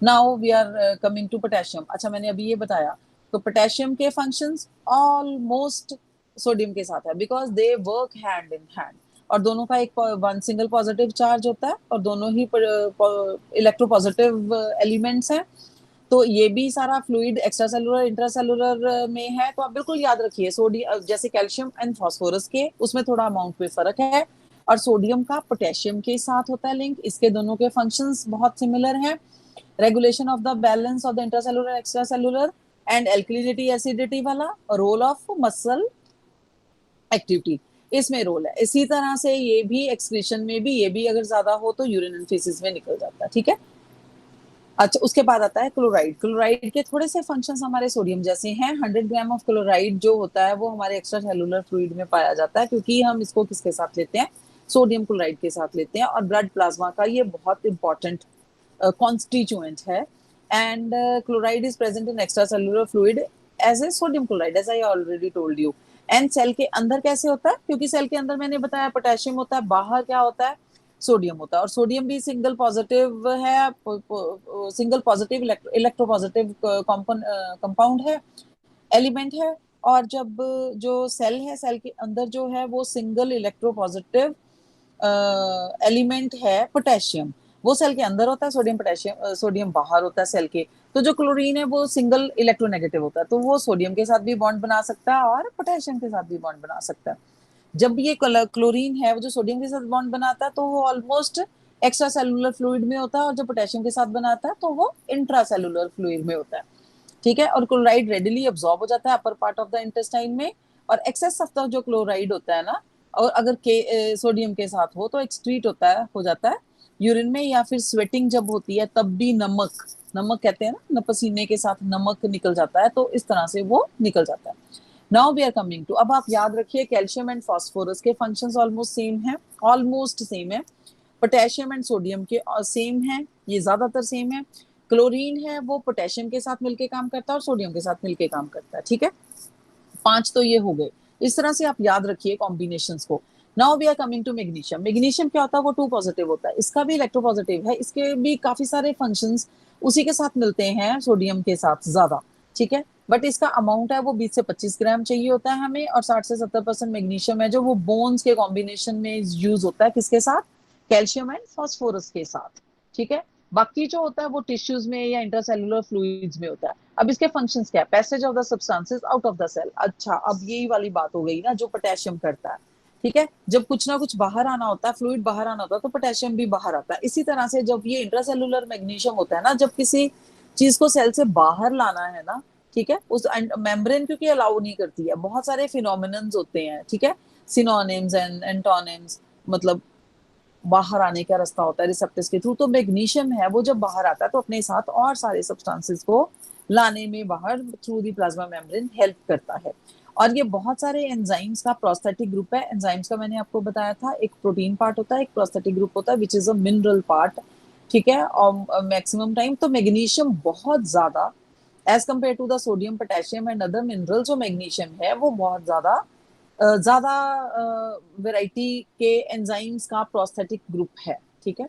Now we are coming to potassium. अच्छा, मैंने अभी ये बताया, तो पोटेशियम के फंक्शंस ऑलमोस्ट सोडियम के साथ है because they work hand in hand, और दोनों का एक वन सिंगल पॉजिटिव चार्ज होता है, और दोनों ही इलेक्ट्रोपॉजिटिव एलिमेंट्स हैं। तो ये भी सारा fluid extra cellular intra cellular में है। तो आप बिल्कुल याद रखिए, सोडियम जैसे कैल्शियम एंड फास्फोरस के उसमें थोड़ा अमाउंट में फर्क है, और सोडियम का पोटेशियम के साथ होता है लिंक। इसके दोनों के फंक्शंस बहुत सिमिलर हैं, regulation of the balance of the intra cellular extra cellular and alkalinity acidity वाला रोल ऑफ मसल एक्टिविटी, इसमें रोल है। इसी तरह से ये भी एक्सक्रीशन में भी, ये भी अगर ज्यादा हो तो यूरिन एंड फेसिस में निकल जाता है। ठीक है, अच्छा उसके बाद आता है क्लोराइड। क्लोराइड के थोड़े से फंक्शंस हमारे सोडियम जैसे हैं। 100 ग्राम ऑफ क्लोराइड जो होता है वो हमारे एक्स्ट्रा सेलुलर फ्लूइड में पाया जाता है, क्योंकि हम इसको किसके साथ लेते हैं, सोडियम क्लोराइड के साथ लेते हैं। और ब्लड प्लाज्मा का ये बहुत इंपॉर्टेंट कॉन्स्टिट्यूएंट है। And chloride is present in extra cellular fluid as a sodium chloride, as I already told you. And cell के अंदर कैसे होता है, क्योंकि सेल के अंदर मैंने बताया पोटेशियम होता है, बाहर क्या होता है, सोडियम होता है, और सोडियम भी सिंगल पॉजिटिव है, सिंगल पॉजिटिव इलेक्ट्रोपॉजिटिव कंपाउंड है, एलिमेंट है। और जब जो सेल है, सेल के अंदर जो है वो सिंगल इलेक्ट्रोपॉजिटिव एलिमेंट है पोटेशियम, वो सेल के अंदर होता है, सोडियम पोटेशियम सोडियम बाहर होता है सेल के। तो जो क्लोरीन है वो सिंगल इलेक्ट्रोनेगेटिव होता है, तो वो सोडियम के साथ भी बॉन्ड बना सकता है और पोटेशियम के साथ भी बॉन्ड बना सकता है। जब ये क्लोरीन है वो जो सोडियम के साथ बॉन्ड बनाता है तो वो ऑलमोस्ट एक्स्ट्रा सेलुलर फ्लूइड में होता है, और जो पोटेशियम के साथ बनाता है तो वो इंट्रा सेलुलर फ्लूइड में होता है। ठीक है, और क्लोराइड रेडिली अब्सॉर्ब हो जाता है upper part of the intestine में, और एक्सेस ऑफ द जो क्लोराइड होता है ना, और अगर सोडियम के साथ हो तो एक्सक्रीट होता है, हो जाता है यूरिन में, या फिर स्वेटिंग जब होती है तब भी नमक, नमक कहते हैं ना, पसीने के साथ नमक निकल जाता है, तो इस तरह से वो निकल जाता है। Now we are coming to, अब आप याद रखिए कैल्शियम एंड फास्फोरस के फंक्शंस ऑलमोस्ट सेम है, ऑलमोस्ट सेम है। पोटेशियम एंड सोडियम के सेम है, ये ज्यादातर सेम है। क्लोरीन है वो पोटेशियम के साथ मिलके काम करता है और सोडियम के साथ मिलके काम करता है। ठीक है, 5 तो ये हो गए। इस तरह से आप याद रखिए कॉम्बिनेशंस को। Now we are coming to magnesium. Magnesium क्या होता है, वो 2 पॉजिटिव होता है, इसका भी इलेक्ट्रोपॉजिटिव है, इसके भी काफी सारे फंक्शंस उसी के साथ मिलते हैं सोडियम के साथ ज्यादा। ठीक है, बट इसका अमाउंट है वो 20 से 25 ग्राम चाहिए होता है हमें, और 60 से 70% मैग्नीशियम है जो वो बोन्स के कॉम्बिनेशन में यूज होता है, किसके साथ, कैल्शियम एंड फास्फोरस के साथ। ठीक है, बाकी जो होता है वो टिश्यूज में या इंटरसेलुलर फ्लूइड्स में होता है। अब इसके फंक्शंस क्या है, passage of the substances out of the cell. अच्छा, अब यही वाली बात हो गई ना जो पोटेशियम करता है। ठीक है, जब कुछ ना कुछ बाहर आना होता है, फ्लूइड बाहर आना होता है, तो पोटेशियम भी बाहर आता है। इसी तरह से जब ये इंट्रासेलुलर मैग्नीशियम होता है ना, जब किसी चीज को सेल से बाहर लाना है ना, ठीक है, उस मेम्ब्रेन क्योंकि अलाउ नहीं करती है, बहुत सारे फिनोमिनन्स होते हैं। ठीक है, सिनोनिम्स एंड एंटोनिम्स, मतलब बाहर आने का रास्ता होता है रिसेप्टर्स के थ्रू। तो मैग्नीशियम है वो जब बाहर आता है तो अपने साथ और सारे सब्सटेंसेस को लाने में बाहर through the plasma membrane help करता है। और ये बहुत सारे एंजाइम्स का प्रोस्थेटिक ग्रुप है। एंजाइम्स का मैंने आपको बताया था, एक प्रोटीन पार्ट होता है, एक प्रोस्थेटिक ग्रुप होता है, which is a mineral part. ठीक है, और मैक्सिमम टाइम तो मैग्नीशियम बहुत ज्यादा as compare to the sodium potassium and other mineral, जो मैग्नीशियम है वो बहुत ज्यादा वैरायटी के एंजाइम्स का प्रोस्थेटिक ग्रुप है। ठीक है,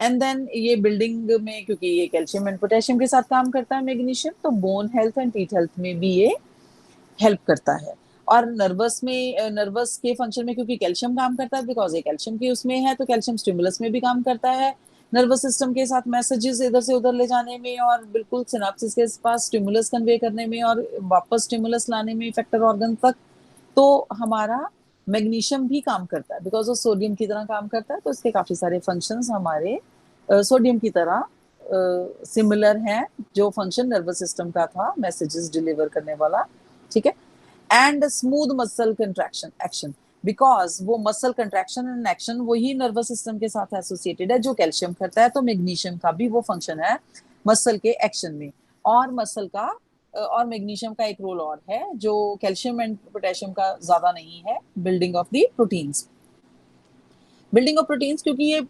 एंड देन ये बिल्डिंग में, क्योंकि ये कैल्शियम एंड पोटेशियम के साथ काम करता है मैग्नीशियम, तो bone health and teeth health में भी ये हेल्प करता है। और नर्वस में, नर्वस के फंक्शन में क्योंकि कैल्शियम काम करता है, बिकॉज ये कैल्शियम की उसमें है, तो कैल्शियम स्टिमुलस में भी काम करता है नर्वस सिस्टम के साथ, मैसेजेस इधर से उधर ले जाने में, और बिल्कुल सिनाप्सिस के पास स्टिमुलस कन्वे करने में, और वापस स्टिमुलस लाने में इफेक्टर ऑर्गन तक। तो हमारा मैग्नीशियम भी काम करता है, बिकॉज वो सोडियम की तरह काम करता है, तो इसके काफी सारे फंक्शंस हमारे सोडियम की तरह सिमिलर हैं, जो फंक्शन नर्वस सिस्टम का था मैसेजेस डिलीवर करने वाला। ठीक है, and smooth muscle contraction action, because वो मसल कंट्रैक्शन एंड एक्शन वही नर्वस सिस्टम के साथ एसोसिएटेड है जो कैल्शियम करता है, तो मैग्नीशियम का भी वो फंक्शन है मसल के एक्शन में। और मसल का और मैग्नीशियम का एक रोल और है जो कैल्शियम एंड पोटेशियम का ज्यादा नहीं है, building of the proteins. Building of proteins क्योंकि ये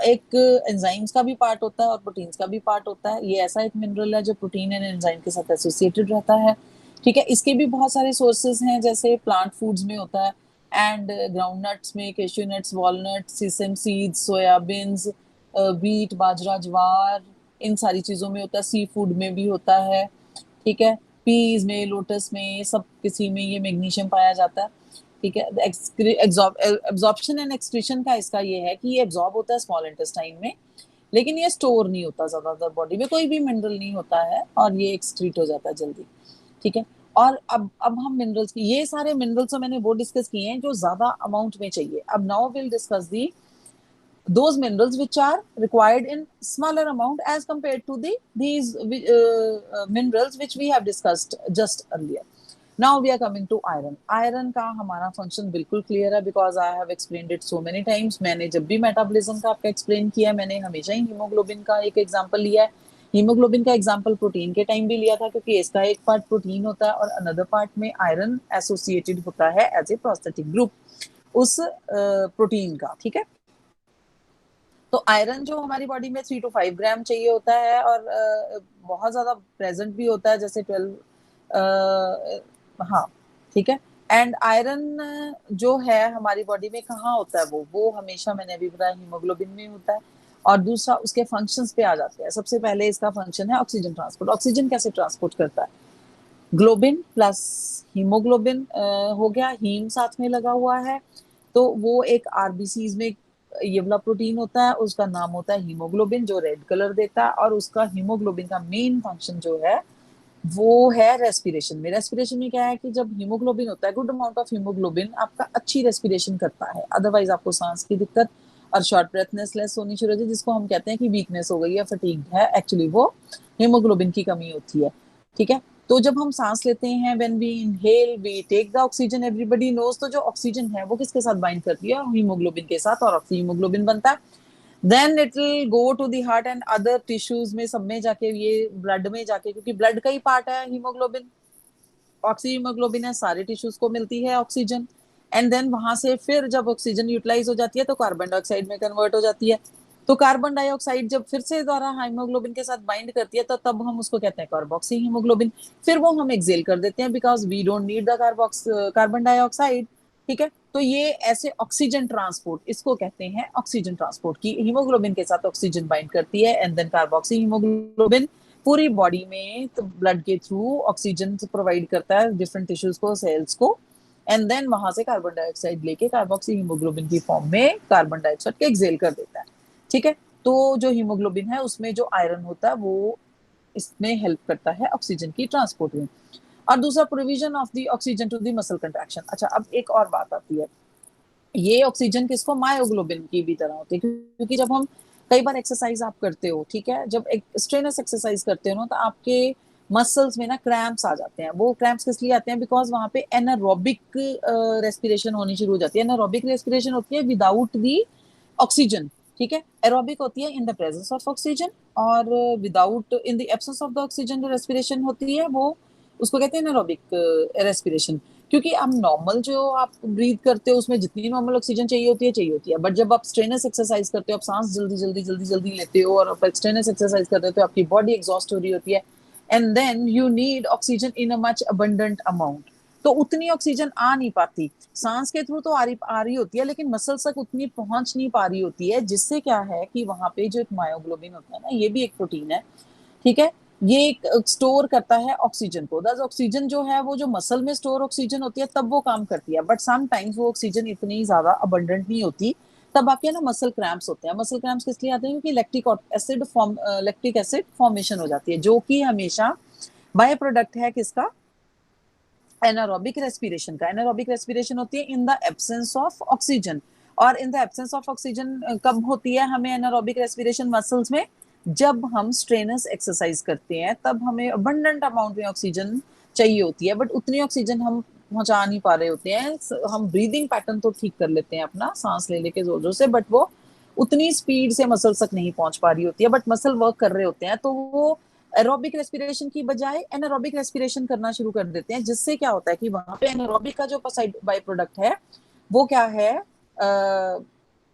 एक एंजाइम्स का भी पार्ट होता है और प्रोटीन्स का भी पार्ट होता है, ये ऐसा एक मिनरल है जो प्रोटीन एंड एंजाइम के साथ एसोसिएटेड रहता है। ठीक है, इसके भी बहुत सारे सोर्सेज हैं, जैसे प्लांट फूड्स में होता है, एंड ग्राउंड नट्स में कैश्यू नट्स, वॉलनट, सीसम सीड्स, सोयाबीन्स, व्हीट, बाजरा, ज्वार, इन सारी चीजों में होता है। सी फूड में भी होता है। ठीक है, पीज में, लोटस में, सब किसी में ये मैग्नीशियम पाया जाता है। ठीक है, एब्जॉर्प्शन एंड एक्सक्रीशन का इसका ये है कि ये एब्जॉर्ब होता है स्मॉल इंटेस्टाइन में, लेकिन ये स्टोर नहीं होता ज्यादातर बॉडी में, कोई भी मिनरल नहीं होता है, और ये एक्सक्रीट हो जाता है जल्दी। ठीक है, और अब हम मिनरल्स की, ये सारे मिनरल्स तो मैंने वो डिस्कस किए हैं जो ज्यादा अमाउंट में चाहिए। अब now will discuss the those minerals which are required in smaller amount as compared to these minerals which we have discussed just earlier. Now we are coming to iron. Iron का हमारा function बिल्कुल clear है, because I have explained it so many times. मैंने जब भी metabolism का आपका explain किया, मैंने हमेशा ही hemoglobin का एक example लिया है। हीमोग्लोबिन का एग्जाम्पल प्रोटीन के टाइम भी लिया था, क्योंकि इसका एक पार्ट प्रोटीन होता है और अनदर पार्ट में आयरन एसोसिएटेड होता है एज ए प्रोस्थेटिक ग्रुप उस प्रोटीन का। ठीक है, तो आयरन जो हमारी बॉडी में 3 to 5 ग्राम चाहिए होता है, और बहुत ज्यादा प्रेजेंट भी होता है, जैसे 12, हाँ ठीक है, एंड आयरन जो है हमारी बॉडी में कहाँ होता है, वो हमेशा, मैंने अभी बताया, हीमोग्लोबिन में होता है। और दूसरा उसके फंक्शंस पे आ जाते हैं। सबसे पहले इसका फंक्शन है ऑक्सीजन ट्रांसपोर्ट। ऑक्सीजन कैसे ट्रांसपोर्ट करता है? ग्लोबिन प्लस हीमोग्लोबिन हो गया, हीम साथ में लगा हुआ है, तो वो एक आरबीसीज में ये वाला प्रोटीन होता है, उसका नाम होता है हीमोग्लोबिन, जो रेड कलर देता है। और उसका हीमोग्लोबिन का मेन फंक्शन जो है वो है रेस्पिरेशन में। रेस्पिरेशन में क्या है कि जब हीमोग्लोबिन होता है, गुड अमाउंट ऑफ हीमोग्लोबिन आपका अच्छी रेस्पिरेशन करता है, अदरवाइज आपको सांस की दिक्कत और शॉर्ट ब्रेथनेस लेस होनी शुरू होती है, जिसको हम कहते हैं कि वीकनेस हो गई है, फटीग है, एक्चुअली वो हीमोग्लोबिन की कमी होती है। ठीक है, तो जब हम सांस लेते हैं, when we inhale we take the oxygen, everybody knows, तो जो ऑक्सीजन है वो किसके साथ बाइंड करती है? हीमोग्लोबिन के साथ, और हीमोग्लोबिन बनता है। Then it will go to the heart and other tissues में, सब में जाके, ये ब्लड में जाके, क्योंकि ब्लड का ही पार्ट है हीमोग्लोबिन, ऑक्सी हीमोग्लोबिन है, सारे टिश्यूज को मिलती है ऑक्सीजन। एंड देन वहां से फिर जब ऑक्सीजन यूटिलाइज हो जाती है तो कार्बन डाइऑक्साइड में कन्वर्ट हो जाती है। तो कार्बन डाइऑक्साइड जब फिर से द्वारा हीमोग्लोबिन के साथ बाइंड करती है तो तब हम उसको कहते हैं कार्बोक्सी हीमोग्लोबिन। फिर वो हम एक्सेल कर देते हैं, because we don't need the carbon dioxide. ठीक है, तो ये ऐसे ऑक्सीजन ट्रांसपोर्ट, इसको कहते हैं ऑक्सीजन ट्रांसपोर्ट, की हीमोग्लोबिन के साथ ऑक्सीजन बाइंड करती है एंड देन कार्बोक्सी हीमोग्लोबिन पूरी बॉडी में तो ब्लड के थ्रू ऑक्सीजन प्रोवाइड करता है डिफरेंट टिश्यूज को, सेल्स को। एंड देन वहां से कार्बन डाइऑक्साइड लेके कार्बोक्सी हीमोग्लोबिन की फॉर्म में कार्बन डाइऑक्साइड के एक्सेल कर देता है। ठीक है, तो जो हीमोग्लोबिन है उसमें जो आयरन होता है वो इसमें हेल्प करता है ऑक्सीजन की ट्रांसपोर्ट में। और दूसरा, provision of the oxygen to the muscle contraction. अच्छा, अब एक और बात आती है, ये ऑक्सीजन किसको, मायोग्लोबिन की भी तरह होती है, क्योंकि जब हम कई बार एक्सरसाइज आप करते हो, ठीक है, जब एक स्ट्रेनस एक्सरसाइज करते हो ना, तो आपके मसल्स में ना क्रैम्प्स आ जाते हैं। वो क्रैम्प्स किस लिए आते हैं? बिकॉज वहां पे एनारोबिक रेस्पिरेशन होनी शुरू हो जाती है। एनारोबिक रेस्पिरेशन होती है विदाउट दी ऑक्सीजन। ठीक है, एरोबिक होती है in the presence of oxygen, और without, in the absence of the oxygen जो रेस्पिरेशन होती है वो, उसको कहते हैं एनारोबिक रेस्पिरेशन। क्योंकि आप नॉर्मल जो आप ब्रीथ करते हो उसमें जितनी नॉर्मल ऑक्सीजन चाहिए होती है, बट जब आप स्ट्रेनस एक्सरसाइज करते हो, आप सांस जल्दी जल्दी जल्दी जल्दी लेते हो और आप स्ट्रेनस एक्सरसाइज कर रहे हो, तो आपकी बॉडी एग्जॉस्ट हो रही होती है, and then you need oxygen in a much abundant amount. तो उतनी ऑक्सीजन आ नहीं पाती, सांस के थ्रू तो आ रही होती है, लेकिन मसल्स तक उतनी पहुंच नहीं पा रही होती है, जिससे क्या है कि वहां पे जो एक मायोग्लोबिन होता है ना, ये भी एक प्रोटीन है, ठीक है, ये एक स्टोर करता है ऑक्सीजन को। दस ऑक्सीजन जो है वो जो मसल में स्टोर ऑक्सीजन होती है तब वो काम करती है, बट सम टाइम्स वो ऑक्सीजन इतनी ज्यादा अबंडेंट नहीं होती, तब आपके ना मसल क्रैम्प्स होते हैं। मसल क्रैम्प्स किस लिए आते हैं? क्योंकि लैक्टिक एसिड फॉर्मेशन हो जाती है, जो कि हमेशा बाय प्रोडक्ट है किसका? एनारोबिक रेस्पिरेशन का। एनारोबिक रेस्पिरेशन होती है in the absence of oxygen. और in the absence of oxygen कब होती है हमें एनारोबिक रेस्पिरेशन? मसल्स में, जब हम स्ट्रेनस एक्सरसाइज करते हैं तब हमें अबंडेंट अमाउंट में ऑक्सीजन चाहिए होती है, बट उतनी ऑक्सीजन हम पहुंचा नहीं पा रहे होते हैं। हम ब्रीदिंग पैटर्न तो ठीक कर लेते हैं अपना, सांस ले लेके जोर जोर से, बट वो उतनी स्पीड से मसल तक नहीं पहुंच पा रही होती है, बट मसल वर्क कर रहे होते हैं, तो वो एरोबिक रेस्पिरेशन की बजाय एनारोबिक रेस्पिरेशन करना शुरू कर देते हैं, जिससे क्या होता है कि वहां पे एनारोबिक का जो बाई प्रोडक्ट है वो क्या है?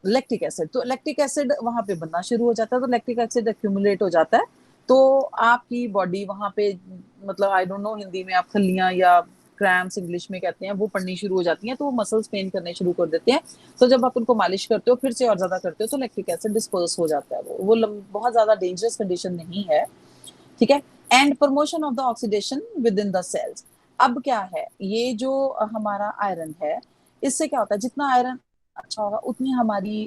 Lactic acid. तो लैक्टिक एसिड वहां पे बनना शुरू हो जाता है, तो लैक्टिक एसिड एक्यूमुलेट हो जाता है, तो आपकी बॉडी वहां पे, मतलब आई डोंट नो हिंदी में आप खलियां या क्रैम्प्स इंग्लिश में कहते हैं, वो पड़नी शुरू हो जाती हैं, तो वो मसल्स पेन करने शुरू कर देते हैं। तो जब आप उनको मालिश करते हो फिर से और ज्यादा करते हो तो लैक्टिक एसिड डिस्पर्स हो जाता है। वो बहुत ज्यादा डेंजरस कंडीशन नहीं है, ठीक है। And promotion of the oxidation within the cells. अब क्या है, ये जो हमारा आयरन है, इससे क्या होता है, जितना आयरन अच्छा होगा उतनी हमारी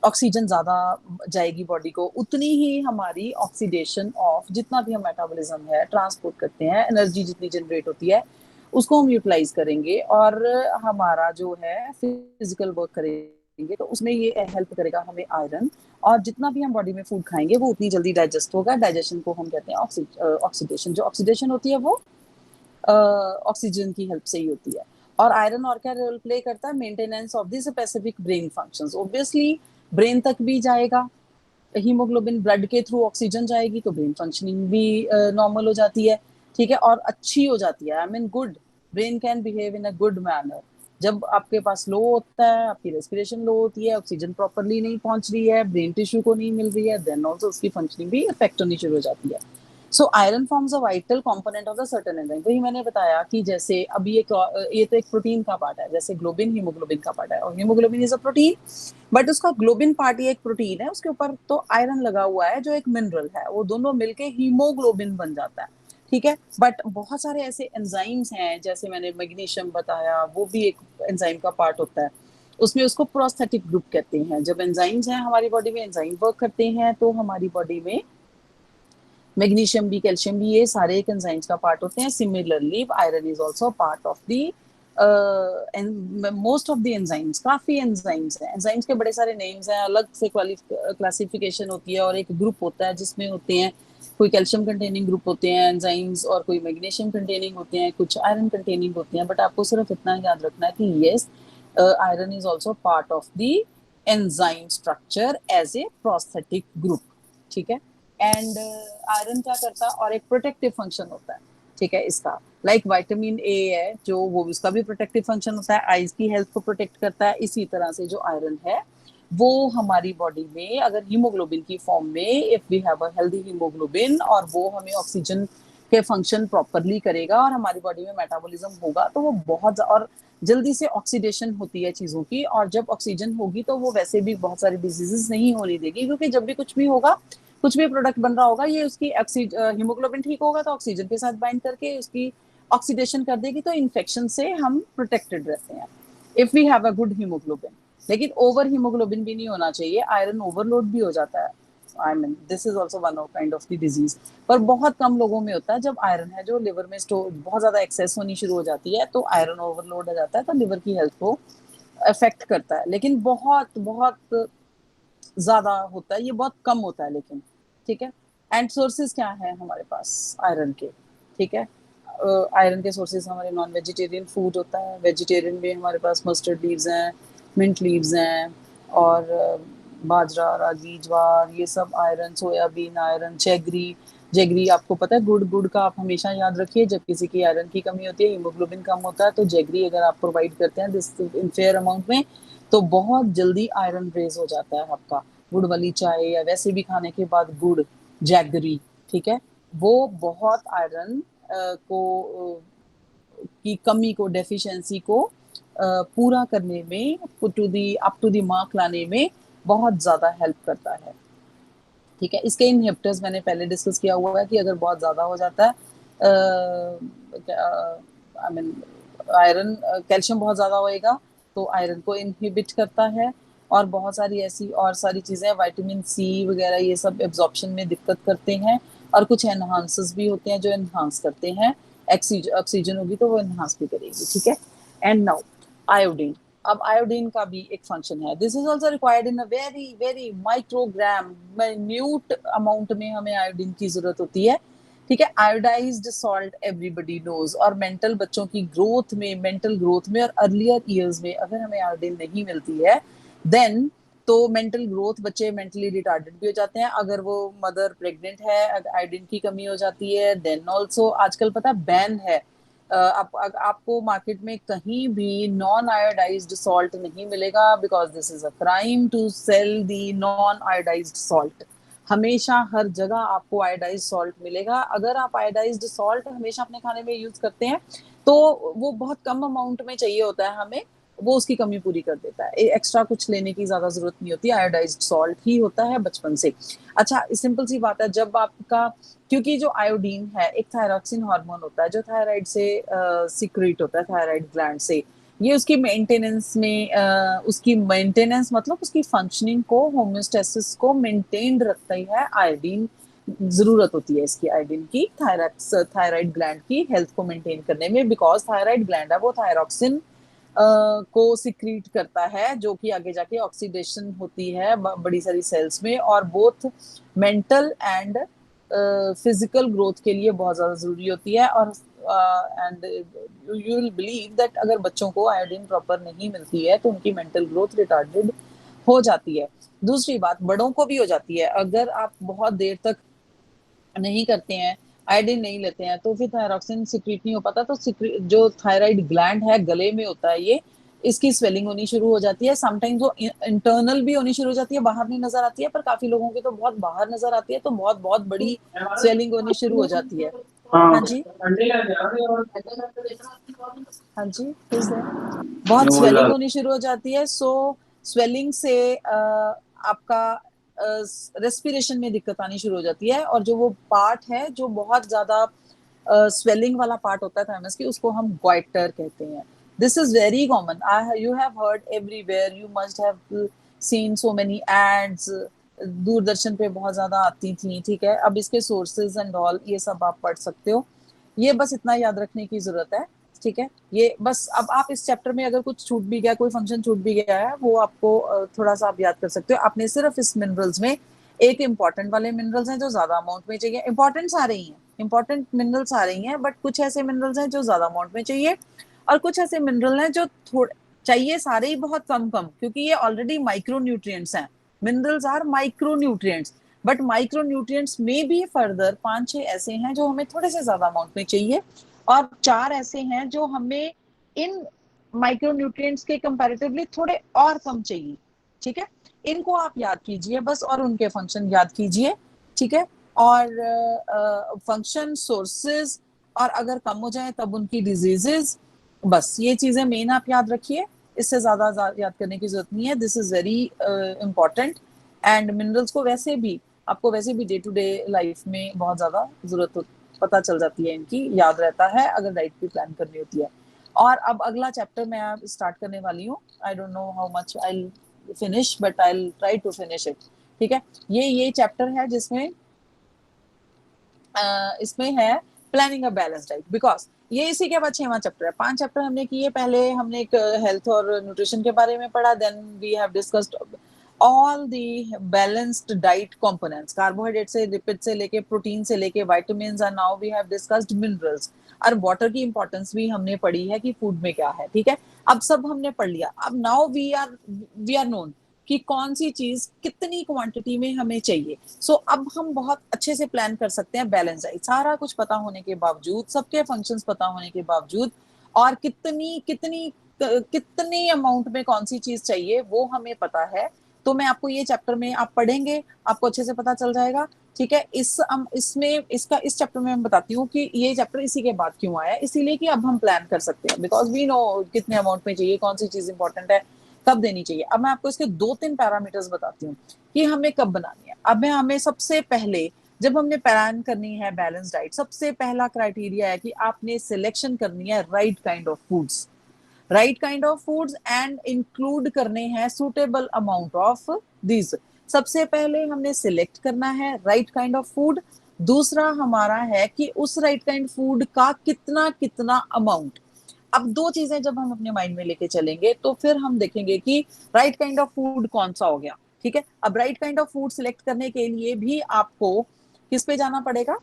ऑक्सीजन ज्यादा जाएगी बॉडी को, उतनी ही हमारी ऑक्सीडेशन ऑफ जितना भी हम मेटाबॉलिज्म है ट्रांसपोर्ट करते हैं, एनर्जी जितनी जनरेट होती है उसको हम यूटिलाइज करेंगे, और हमारा जो है फिजिकल वर्क करेंगे, तो उसमें ये हेल्प करेगा हमें आयरन। और जितना भी हम बॉडी में फूड खाएंगे वो उतनी जल्दी डाइजेस्ट होगा। डाइजेशन को हम कहते हैं ऑक्सीडेशन। जो ऑक्सीडेशन होती है वो ऑक्सीजन की हेल्प से ही होती है। और आयरन और क्या रोल प्ले करता है? Maintenance of the specific brain functions. Obviously brain तक भी जाएगा हीमोग्लोबिन, ब्लड के थ्रू ऑक्सीजन जाएगी तो ब्रेन फंक्शनिंग भी नॉर्मल हो जाती है, ठीक है, और अच्छी हो जाती है। I mean good, brain can behave in a good manner. जब आपके पास लो होता है, आपकी रेस्पिरेशन लो होती है, ऑक्सीजन प्रॉपरली नहीं पहुंच रही है, ब्रेन टिश्यू को नहीं मिल रही है, देन ऑल्सो उसकी फंक्शनिंग भी इफेक्ट होनी शुरू हो जाती है, so iron forms a vital component of the certain enzyme. वही मैंने बताया कि जैसे अभी ये तो एक प्रोटीन का पार्ट है, जैसे ग्लोबिन हीमोग्लोबिन का पार्ट है, और haemoglobin is a protein, but उसका ग्लोबिन पार्ट ही एक प्रोटीन है, उसके ऊपर तो आयरन लगा हुआ है जो एक मिनरल है, वो दोनों मिलके हीमोग्लोबिन बन जाता है। ठीक है, बट बहुत सारे ऐसे एंजाइम्स हैं, जैसे मैंने मैग्नीशियम बताया, वो भी एक एंजाइम का पार्ट होता है, उसमें उसको प्रोस्थेटिक ग्रुप कहते हैं। जब एंजाइम्स हैं हमारी बॉडी में, एंजाइम वर्क करते हैं, तो हमारी बॉडी में मैग्नीशियम भी, कैल्शियम भी, ये सारे एक एंजाइम्स का पार्ट होते हैं। Similarly iron is also part of the most of the enzymes. काफी एंजाइम्स हैं, एंजाइम्स के बड़े सारे नेम्स हैं, अलग से क्लासिफिकेशन होती है, और एक ग्रुप होता है जिसमें होते हैं कोई कैल्शियम कंटेनिंग ग्रुप होते हैं एंजाइम्स, और कोई मैग्नीशियम कंटेनिंग होते हैं, कुछ आयरन कंटेनिंग होते हैं। बट आपको सिर्फ इतना याद रखना है कि yes, iron is also part of the enzyme structure as a prosthetic group. ठीक है, एंड आयरन क्या करता है, और एक प्रोटेक्टिव फंक्शन होता है। ठीक है, इसका लाइक विटामिन ए है जो, वो उसका भी प्रोटेक्टिव फंक्शन होता है, आईज की हेल्थ को प्रोटेक्ट करता है। इसी तरह से जो आयरन है वो हमारी बॉडी में अगर हीमोग्लोबिन की फॉर्म में, if we have a healthy haemoglobin, और वो हमें ऑक्सीजन के फंक्शन प्रॉपरली करेगा और हमारी बॉडी में मेटाबॉलिज्म होगा, तो वो बहुत, और जल्दी से ऑक्सीडेशन होती है चीजों की, और जब ऑक्सीजन होगी तो वो वैसे भी बहुत सारी डिजीजेस नहीं होने देगी, क्योंकि जब भी कुछ भी होगा, कुछ भी प्रोडक्ट बन रहा होगा, ये उसकी हीमोग्लोबिन ठीक होगा तो ऑक्सीजन के साथ बाइंड करके उसकी ऑक्सीडेशन कर देगी, तो इन्फेक्शन से हम प्रोटेक्टेड रहते हैं if we have a good haemoglobin. लेकिन ओवर हीमोग्लोबिन भी नहीं होना चाहिए, आयरन ओवरलोड भी हो जाता है। I mean this is also one of kind of the disease, पर बहुत कम लोगों में होता है। जब आयरन है जो लिवर में स्टोर बहुत ज्यादा एक्सेस होनी शुरू हो जाती है, तो आयरन ओवरलोड हो जाता है, तो लिवर की हेल्थ को अफेक्ट करता है, लेकिन बहुत बहुत ज्यादा होता है, ये बहुत कम होता है लेकिन। ठीक है, एंड सोर्सेज क्या है हमारे पास आयरन के। ठीक है, आयरन के सोर्सेज हमारे नॉन वेजिटेरियन फूड होता है, वेजिटेरियन में हमारे पास मस्टर्ड लीव्स हैं, मिंट लीव्स हैं, और बाजरा, रागी, ज्वार, ये सब iron, soybean iron, jaggery. Jaggery आपको पता है, गुड़, गुड़ का आप हमेशा याद रखिए, जब किसी की आयरन की कमी होती है, हीमोग्लोबिन कम होता है, तो जेगरी अगर आप प्रोवाइड करते हैं दिस इन फेयर अमाउंट में, तो बहुत जल्दी आयरन रेज हो जाता है आपका। गुड़ वाली चाय या वैसे भी खाने के बाद गुड़, जैगरी, ठीक है, वो बहुत आयरन को की कमी को, डेफिशिएंसी को पूरा करने में, to the up to the mark लाने में बहुत ज्यादा हेल्प करता है। ठीक है, इसके इनहिबिटर्स मैंने पहले डिस्कस किया हुआ है कि अगर बहुत ज्यादा हो जाता है, आई मीन आयरन, कैल्शियम बहुत ज्यादा होएगा तो आयरन को इनहिबिट करता है, और बहुत सारी ऐसी और सारी चीजें, विटामिन सी वगैरह, ये सब एब्जॉर्प्शन में दिक्कत करते हैं, और कुछ एनहांसर्स भी होते हैं जो एनहांस करते हैं। ऑक्सीजन होगी तो वो एनहांस भी करेगी। ठीक है, एंड नाउ आयोडीन। अब आयोडीन का भी एक फंक्शन है, this is also required in a very very microgram, minute amount में हमें आयोडीन की जरूरत होती है। ठीक है, आयोडाइज्ड सॉल्ट एवरीबडी नोज, और मेंटल बच्चों की ग्रोथ में, मेंटल ग्रोथ में और अर्लियर ईयर्स में अगर हमें आयोडीन नहीं मिलती है, देन तो मेंटल ग्रोथ, बच्चे मेंटली रिटार्डेड भी हो जाते हैं। अगर वो मदर प्रेग्नेंट है, आयोडीन की कमी हो जाती है, देन ऑल्सो आजकल पता बैन है, आपको मार्केट में कहीं भी नॉन आयोडाइज्ड सॉल्ट नहीं मिलेगा, because this is a crime to sell the non iodised salt. हमेशा हर जगह आपको आयोडाइज्ड सॉल्ट मिलेगा। अगर आप आयोडाइज्ड सॉल्ट हमेशा अपने खाने में यूज करते हैं, तो वो बहुत कम अमाउंट में चाहिए होता है हमें, वो उसकी कमी पूरी कर देता है, एक्स्ट्रा कुछ लेने की ज्यादा जरूरत नहीं होती, आयोडाइज्ड सॉल्ट ही होता है बचपन से। अच्छा, सिंपल सी बात है, जब आपका, क्योंकि जो आयोडीन है एक थायरॉक्सिन हार्मोन होता है जो थायराइड से सीक्रेट होता है, थायराइड ग्लैंड से, ये उसकी मेंटेनेंस में, उसकी मेंटेनेंस मतलब उसकी फंक्शनिंग को, होम्योस्टेसिस को मेंटेन रखता ही है आयोडीन। जरूरत होती है इसकी, आयोडीन की, थायराइड ग्लैंड की हेल्थ को मेंटेन करने में, बिकॉज थायराइड ग्लैंड है वो थायरॉक्सिन को सिक्रीट करता है, जो कि आगे जाके ऑक्सीडेशन होती है बड़ी सारी सेल्स में, और both mental and physical growth के लिए बहुत ज्यादा जरूरी होती है। और and you will believe that अगर बच्चों को आयोडीन प्रॉपर नहीं मिलती है तो उनकी मेंटल ग्रोथ रिटार्डेड हो जाती है। दूसरी बात, बड़ों को भी हो जाती है, अगर आप बहुत देर तक नहीं करते हैं, आयोडीन नहीं लेते हैं, तो फिर थायरॉक्सिन सिक्रीट नहीं हो पाता, तो जो थायराइड ग्लैंड है गले में होता है, ये इसकी स्वेलिंग होनी शुरू हो जाती है। समटाइम्स वो इंटरनल भी होनी शुरू हो जाती है, बाहर नहीं नजर आती है, पर काफी लोगों की तो बहुत बाहर नजर आती है, तो बहुत बहुत बड़ी स्वेलिंग होनी शुरू हो जाती है। हाँ जी, हाँ जी, बहुत स्वेलिंग होनी शुरू हो जाती है। सो स्वेलिंग से आपका रेस्पिरेशन में दिक्कत आनी शुरू हो जाती है, और जो वो पार्ट है जो बहुत ज्यादा स्वेलिंग वाला पार्ट होता है थायमस की, उसको हम ग्वाइटर कहते हैं। This is very common, you have heard everywhere, you must have seen so many ads, Doordarshan पे बहुत ज्यादा आती थी, ठीक है। अब इसके सोर्सेज एंड ऑल ये सब आप पढ़ सकते हो, ये बस इतना याद रखने की जरूरत है, ठीक है। ये बस, अब आप इस चैप्टर में अगर कुछ छूट भी गया, कोई फंक्शन छूट भी गया है, वो आपको थोड़ा सा आप याद कर सकते हो। आपने सिर्फ इस मिनरल्स में एक इंपॉर्टेंट वाले मिनरल्स हैं जो ज्यादा अमाउंट में चाहिए, इंपॉर्टेंट आ रही हैं, इंपॉर्टेंट मिनरल्स आ रही हैं, बट कुछ ऐसे मिनरल्स हैं जो ज्यादा अमाउंट में चाहिए, और कुछ ऐसे मिनरल हैं जो थोड़े चाहिए सारे ही बहुत कम कम, क्योंकि ये ऑलरेडी माइक्रो न्यूट्रिएंट्स हैं। Minerals are micro nutrients, but micro nutrients में भी फर्दर 5-6 ऐसे हैं जो हमें थोड़े से ज्यादा अमाउंट में चाहिए, और 4 ऐसे हैं जो हमें इन माइक्रो न्यूट्रिएंट्स के कंपैरेटिवली थोड़े और कम चाहिए, ठीक है। इनको आप याद कीजिए बस, और उनके फंक्शन याद कीजिए, ठीक है। और फंक्शन, सोर्सेज, और अगर कम हो जाए तब उनकी डिजीजेस, बस ये चीजें मेन आप याद रखिए, इससे ज्यादा याद करने की जरूरत नहीं है। This is very important. And minerals को वैसे भी, आपको वैसे भी डे टू डे लाइफ में बहुत ज्यादा जरूरत पता चल जाती है, इनकी याद रहता है अगर डाइट की प्लान करनी होती है। और अब अगला चैप्टर मैं स्टार्ट करने वाली हूँ, I don't know how much I finish, but I try to finish it, ठीक है। ये चैप्टर है जिसमें इसमें है planning a balance diet, because ये इसी के बाद 6वां चैप्टर है। 5 चैप्टर हमने किए, पहले हमने एक हेल्थ और न्यूट्रिशन के बारे में पढ़ा, then we have discussed all the balanced diet components, carbohydrate से लिपिड से लेके प्रोटीन से लेके vitamins, and now we have discussed minerals, और वाटर की इंपॉर्टेंस भी हमने पढ़ी है कि फूड में क्या है, ठीक है। अब सब हमने पढ़ लिया, अब नाउ वी आर नोन कि कौन सी चीज कितनी क्वांटिटी में हमें चाहिए। सो अब हम बहुत अच्छे से प्लान कर सकते हैं बैलेंस डाइट, सारा कुछ पता होने के बावजूद, सबके फंक्शंस पता होने के बावजूद, और कितनी कितनी कितनी अमाउंट में कौन सी चीज चाहिए वो हमें पता है। तो मैं आपको ये चैप्टर में आप पढ़ेंगे, आपको अच्छे से पता चल जाएगा, ठीक है। इस चैप्टर में मैं बताती हूँ कि ये चैप्टर इसी के बाद क्यों आया, इसीलिए कि अब हम प्लान कर सकते हैं, बिकॉज वी नो कितने अमाउंट में चाहिए, कौन सी चीज इंपॉर्टेंट है, कब देनी चाहिए। अब मैं आपको इसके 2-3 पैरामीटर्स बताती हूँ कि हमें कब बनानी है। अब मैं हमें सबसे पहले, जब हमने प्लान करनी है बैलेंस डाइट, सबसे पहला क्राइटेरिया है कि आपने सिलेक्शन करनी है right kind of foods, right kind of foods, and include करने हैं सुटेबल अमाउंट ऑफ दीज। सबसे पहले हमने सिलेक्ट करना है राइट काइंड ऑफ फूड, दूसरा हमारा है कि उस राइट काइंड फूड का कितना कितना अमाउंट। अब 2 चीजें जब हम अपने माइंड में लेके चलेंगे तो फिर हम देखेंगे कि राइट काइंड ऑफ फूड कौन सा हो गया, ठीक है। अब right kind of food select करने के लिए भी आपको किस पे जाना पड़ेगा,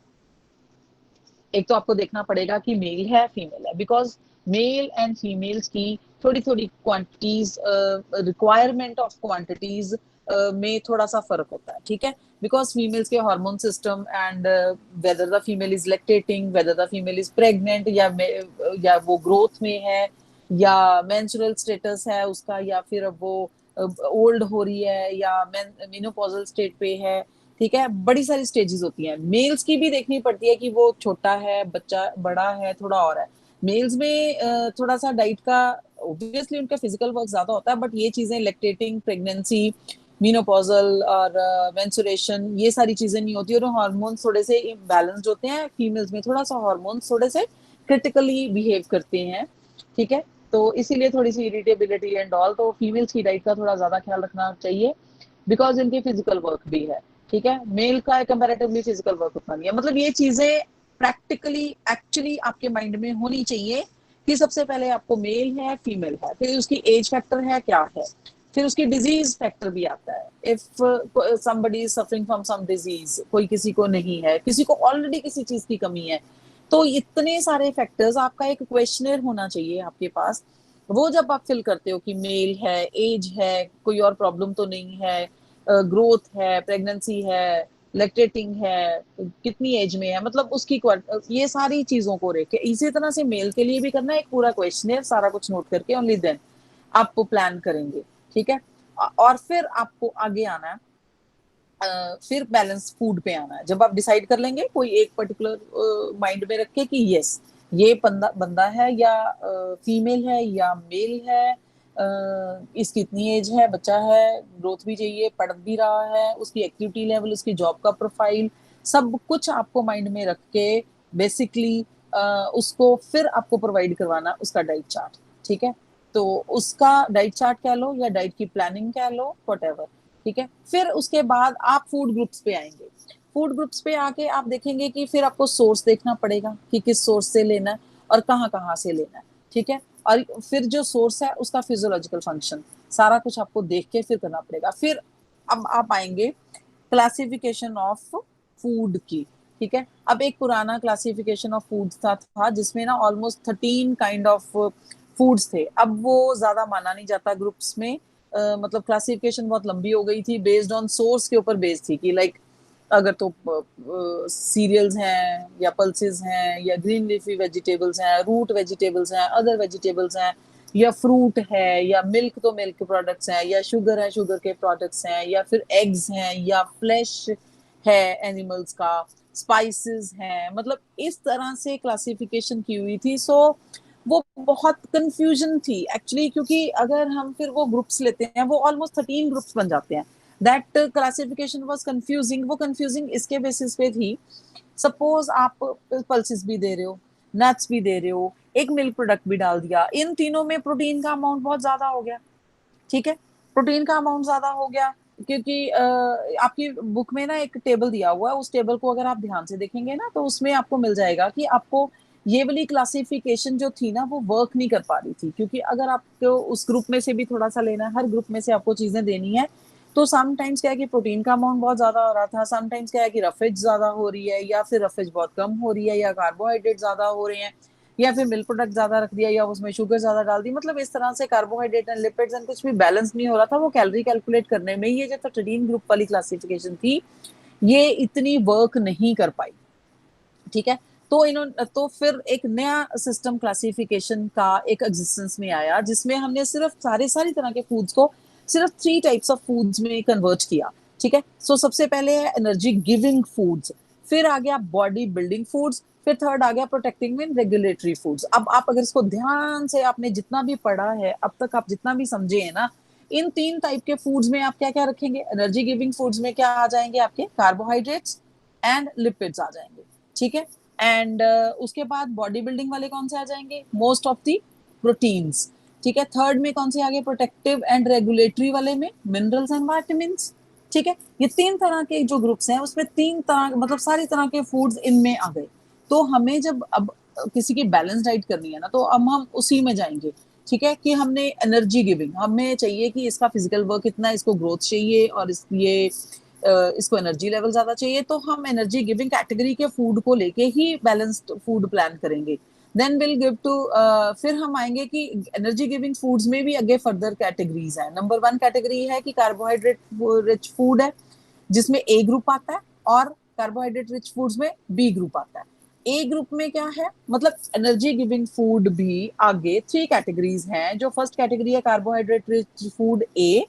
एक तो आपको देखना पड़ेगा कि मेल है फीमेल है, बिकॉज मेल एंड फीमेल्स की थोड़ी थोड़ी क्वांटिटीज, रिक्वायरमेंट ऑफ क्वांटिटीज में थोड़ा सा फर्क होता है, ठीक है। बिकॉज फीमेल्स के hormone system, and whether the female is lactating, whether the female is pregnant, या वो ग्रोथ में है, या मेंस्ट्रुअल स्टेटस है उसका, या फिर अब वो ओल्ड हो रही है, या मेनोपॉजल स्टेट पे है, ठीक है। बड़ी सारी स्टेजेस होती हैं। मेल्स की भी देखनी पड़ती है कि वो छोटा है, बच्चा बड़ा है, थोड़ा और है। मेल्स में थोड़ा सा डाइट का, ऑब्वियसली उनका फिजिकल वर्क ज्यादा होता है, बट ये चीजें लैक्टेटिंग, प्रेगनेंसी, मीनोपॉजल और मेंस्ट्रुएशन, ये सारी चीजें नहीं होती, और हार्मोन्स थोड़े से बैलेंस्ड होते हैं। फीमेल्स में थोड़ा सा हार्मोन्स थोड़े से क्रिटिकली बिहेव करते हैं, ठीक है। तो इसीलिए थोड़ी सी इरिटेबिलिटी एंड ऑल, तो फीमेल्स की डाइट का थोड़ा ज्यादा ख्याल रखना चाहिए, बिकॉज इनकी फिजिकल वर्क भी है, ठीक है। मेल का कंपैरेटिवली फिजिकल वर्क उतना नहीं है। मतलब ये चीजें प्रैक्टिकली एक्चुअली आपके माइंड में होनी चाहिए कि सबसे पहले आपको मेल है फीमेल है, फिर उसकी एज फैक्टर है क्या है, फिर उसकी डिजीज फैक्टर भी आता है। If somebody is suffering from some disease, कोई किसी को नहीं है, किसी को ऑलरेडी किसी चीज की कमी है, तो इतने सारे फैक्टर्स, आपका एक क्वेश्चनर होना चाहिए आपके पास। वो जब आप फिल करते हो कि मेल है, एज है, कोई और प्रॉब्लम तो नहीं है, ग्रोथ है, प्रेगनेंसी है, लैक्टेटिंग है, कितनी एज में है, मतलब उसकी ये सारी चीजों को रेख के, इसी तरह से मेल के लिए भी करना है एक पूरा क्वेश्चनर, सारा कुछ नोट करके ओनली देन आप प्लान करेंगे, ठीक है। और फिर आपको आगे आना है, फिर बैलेंस फूड पे आना है। जब आप डिसाइड कर लेंगे कोई एक पर्टिकुलर माइंड में रख के कि यस ये बंदा बंदा है या फीमेल है या मेल है, इसकी इतनी एज है, बच्चा है, ग्रोथ भी चाहिए, पढ़ भी रहा है, उसकी एक्टिविटी लेवल, उसकी जॉब का प्रोफाइल, सब कुछ आपको माइंड में रख के बेसिकली उसको फिर आपको प्रोवाइड करवाना उसका डाइट चार्ट, ठीक है। तो उसका डाइट चार्ट कह लो या डाइट की प्लानिंग कह लो, वट, ठीक है। फिर उसके बाद आप फूड ग्रुप्स पे आएंगे। फूड ग्रुप्स पे आके आप देखेंगे कि फिर आपको सोर्स देखना पड़ेगा कि किस सोर्स से लेना है और कहाँ कहाँ से लेना है, ठीक है। और फिर जो सोर्स है उसका फिजियोलॉजिकल फंक्शन सारा कुछ आपको देख के फिर करना पड़ेगा। फिर अब आप आएंगे क्लासिफिकेशन ऑफ फूड की, ठीक है। अब एक पुराना क्लासिफिकेशन ऑफ फूड था जिसमें ना ऑलमोस्ट 13 काइंड ऑफ फूड्स थे। अब वो ज्यादा माना नहीं जाता ग्रुप्स में, मतलब क्लासिफिकेशन बहुत लंबी हो गई थी, बेस्ड ऑन सोर्स के ऊपर बेस्ड थी कि लाइक अगर तो सीरियल्स हैं या पल्सेस हैं या ग्रीन लीफी वेजिटेबल्स हैं, रूट वेजिटेबल्स हैं, अदर वेजिटेबल्स हैं, या फ्रूट है, या मिल्क तो मिल्क प्रोडक्ट्स हैं, या शुगर है शुगर के प्रोडक्ट्स हैं, या फिर एग्स हैं, या फ्लैश है एनिमल्स का, स्पाइसेस हैं, मतलब इस तरह से क्लासिफिकेशन की हुई थी। सो वो बहुत कंफ्यूजन थी एक्चुअली, क्योंकि अगर हम फिर वो ग्रुप्स लेते हैं वो ऑलमोस्ट 13 ग्रुप्स बन जाते हैं। That classification was confusing. वो कंफ्यूजिंग इसके बेसिस पे थी, सपोज आप पल्सेस भी दे रहे हो, नट्स भी दे रहे हो, एक मिल्क प्रोडक्ट भी डाल दिया, इन तीनों में प्रोटीन का अमाउंट बहुत ज्यादा हो गया, ठीक है। प्रोटीन का अमाउंट ज्यादा हो गया क्योंकि आपकी बुक में ना एक टेबल दिया हुआ है, उस टेबल को अगर आप ध्यान से देखेंगे ना तो उसमें आपको मिल जाएगा कि आपको ये वाली क्लासिफिकेशन जो थी ना वो वर्क नहीं कर पा रही थी, क्योंकि अगर आपको उस ग्रुप में से भी थोड़ा सा लेना है, हर ग्रुप में से आपको चीजें देनी है, तो समटाइम्स क्या है कि प्रोटीन का अमाउंट बहुत ज्यादा हो रहा था, समटाइम्स क्या है कि रफेज ज्यादा हो रही है, या फिर रफेज बहुत कम हो रही है, या कार्बोहाइड्रेट ज्यादा हो रहे हैं, या फिर मिल्क प्रोडक्ट ज्यादा रख दिया, या उसमें शुगर ज्यादा डाल दी, मतलब इस तरह से कार्बोहाइड्रेट एंड लिपिड्स एंड कुछ भी बैलेंस नहीं हो रहा था। वो कैलोरी कैलकुलेट करने में ये जो 13 ग्रुप वाली क्लासिफिकेशन थी ये इतनी वर्क नहीं कर पाई, ठीक है। तो इन्होंने तो फिर एक नया सिस्टम क्लासिफिकेशन का एक एग्जिस्टेंस में आया, जिसमें हमने सिर्फ सारी तरह के फूड्स को सिर्फ 3 टाइप्स ऑफ फूड्स में कन्वर्ट किया, ठीक है। सो सबसे पहले है एनर्जी गिविंग फूड्स, फिर आ गया बॉडी बिल्डिंग फूड्स, फिर थर्ड आ गया प्रोटेक्टिंग एंड रेगुलेटरी फूड्स। अब आप अगर इसको ध्यान से आपने जितना भी पढ़ा है अब तक, आप जितना भी समझे है ना, इन 3 टाइप के फूड्स में आप क्या क्या रखेंगे? एनर्जी गिविंग फूड्स में क्या आ जाएंगे? आपके कार्बोहाइड्रेट्स एंड लिपिड्स आ जाएंगे, ठीक है। एंड उसके बाद बॉडी बिल्डिंग वाले कौन से आ जाएंगे? मोस्ट ऑफ दी प्रोटीन्स, ठीक है। थर्ड में कौन से आगे? प्रोटेक्टिव एंड रेगुलेटरी वाले में मिनरल्स एंड वाइटामिन्स, ठीक है। ये 3 तरह के जो ग्रुप्स हैं उसमें 3 तरह मतलब सारी तरह के फूड्स इनमें आ गए। तो हमें जब अब किसी की बैलेंस डाइट करनी है ना, तो अब हम उसी में जाएंगे, ठीक है, कि हमने एनर्जी गिविंग, हमें चाहिए कि इसका फिजिकल वर्क इतना, इसको ग्रोथ चाहिए और इसको एनर्जी लेवल ज्यादा चाहिए, तो हम एनर्जी गिविंग कैटेगरी के फूड को लेके ही बैलेंस्ड फूड प्लान करेंगे। देन विल गिव टू, फिर हम आएंगे कि एनर्जी गिविंग फूड्स में भी आगे फर्दर कैटेगरीज है। नंबर 1 कैटेगरी है कि कार्बोहाइड्रेट रिच फूड है, जिसमें ए ग्रुप आता है, और कार्बोहाइड्रेट रिच फूड्स में बी ग्रुप आता है। ए ग्रुप में क्या है, मतलब एनर्जी गिविंग फूड भी आगे 3 कैटेगरीज हैं। जो फर्स्ट कैटेगरी है carbohydrate rich food A,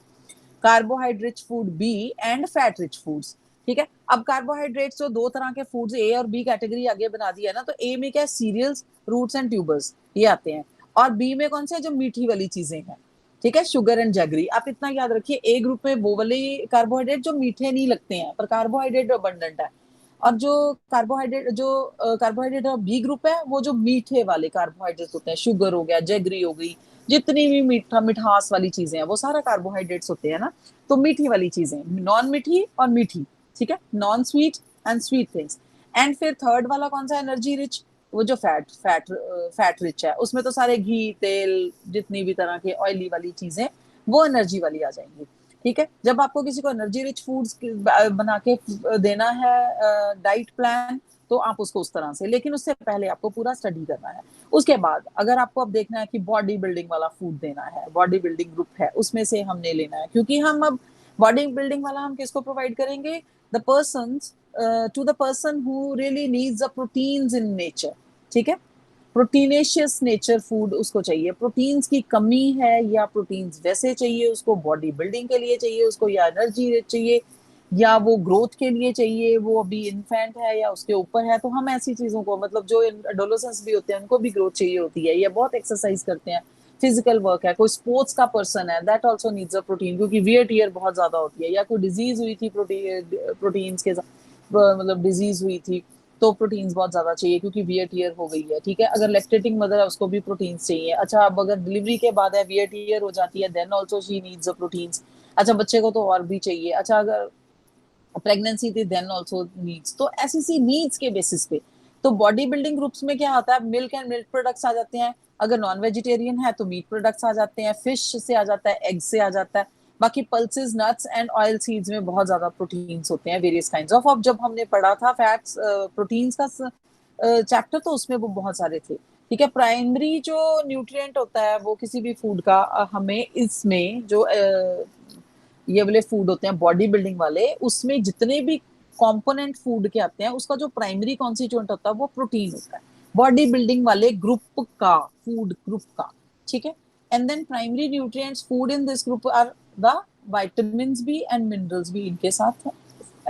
carbohydrate food B and fat rich foods, ठीक है। अब कार्बोहाइड्रेट्स जो 2 तरह के फूड्स ए और बी कैटेगरी आगे बना दी है ना, तो ए में क्या है? सीरियल्स, रूट्स एंड ट्यूबर्स, ये आते हैं। और बी में कौन से है? जो मीठी वाली चीजें हैं, ठीक है, शुगर एंड जैगरी। आप इतना याद रखिए, ए ग्रुप में वो वाले कार्बोहाइड्रेट जो मीठे नहीं लगते हैं पर कार्बोहाइड्रेट अबंडेंट है, और जो कार्बोहाइड्रेट बी ग्रुप है वो जो मीठे वाले कार्बोहाइड्रेट होते हैं, शुगर हो गया, जैगरी हो गई, जितनी भी मिठास वाली चीजें हैं वो सारा कार्बोहाइड्रेट्स होते हैं ना। तो मीठी वाली चीजें, नॉन मीठी और मीठी, ठीक है, non sweet and sweet things. And फिर थर्ड वाला कौन सा? एनर्जी रिच, वो जो फैट रिच है, उसमें तो सारे घी, तेल, जितनी भी तरह के ऑयली वाली चीजें वो एनर्जी वाली आ जाएंगी, ठीक है। जब आपको किसी को एनर्जी रिच फूड्स बना के देना है डाइट प्लान, तो आप उसको उस तरह से, लेकिन उससे पहले आपको पूरा स्टडी करना है। उसके बाद अगर आपको अब देखना है कि बॉडी बिल्डिंग वाला फूड देना है, बॉडी बिल्डिंग ग्रुप है, उसमें से हमने लेना है, क्योंकि हम अब बॉडी बिल्डिंग वाला हम किसको प्रोवाइड करेंगे? The person, to the person who really needs the proteins in nature, ठीक है। प्रोटीनेशियस नेचर फूड उसको चाहिए। प्रोटीन्स की कमी है या प्रोटीन्स वैसे चाहिए उसको, बॉडी बिल्डिंग के लिए चाहिए उसको, या एनर्जी चाहिए, या वो ग्रोथ के लिए चाहिए, वो अभी इन्फेंट है या उसके ऊपर है। तो हम ऐसी चीजों को, मतलब जो एडोलेसेंस भी होते हैं उनको भी ग्रोथ चाहिए होती है, या बहुत एक्सरसाइज करते हैं, फिजिकल वर्क है, कोई स्पोर्ट्स का पर्सन है, that also needs a protein, क्योंकि वियर टियर बहुत ज्यादा होती है, या कोई डिजीज हुई थी प्रोटीन्स के मतलब डिजीज हुई थी तो प्रोटीन्स बहुत ज्यादा चाहिए क्योंकि वियर टियर हो गई है। ठीक है, अगर लैक्टेटिंग मदर है उसको भी प्रोटीन्स चाहिए। अच्छा, अब अगर डिलीवरी के बाद है वियर टियर हो जाती है, then also she needs a proteins. अच्छा, बच्चे को तो और भी चाहिए। अच्छा, अगर प्रेगनेंसी थी देन आल्सो नीड्स। तो ऐसी सी नीड्स के बेसिस पे तो बॉडी बिल्डिंग ग्रुप्स में क्या आता है, मिल्क एंड मिल्क प्रोडक्ट्स आ जाते हैं, अगर नॉन वेजिटेरियन है तो मीट प्रोडक्ट्स आ जाते हैं, फिश से आ जाता है, एग से आ जाता है, बाकी pulses, nuts and oil seeds में बहुत ज्यादा प्रोटीन्स होते हैं, वेरियस काइंड्स ऑफ। अब जब हमने पढ़ा था फैट्स प्रोटीन्स का चैप्टर तो उसमें वो बहुत सारे थे। ठीक है, प्राइमरी जो न्यूट्रिएंट होता है वो किसी भी फूड का हमें इसमें जो ये वाले फूड होते हैं बॉडी बिल्डिंग वाले, उसमें जितने भी कंपोनेंट फूड के आते हैं उसका जो प्राइमरी कॉन्स्टिट्यूएंट होता है वो प्रोटीन होता है, बॉडी बिल्डिंग वाले ग्रुप का, फूड ग्रुप का। ठीक है, and then primary nutrients food in this group are the vitamins भी एंड मिनरल्स भी इनके साथ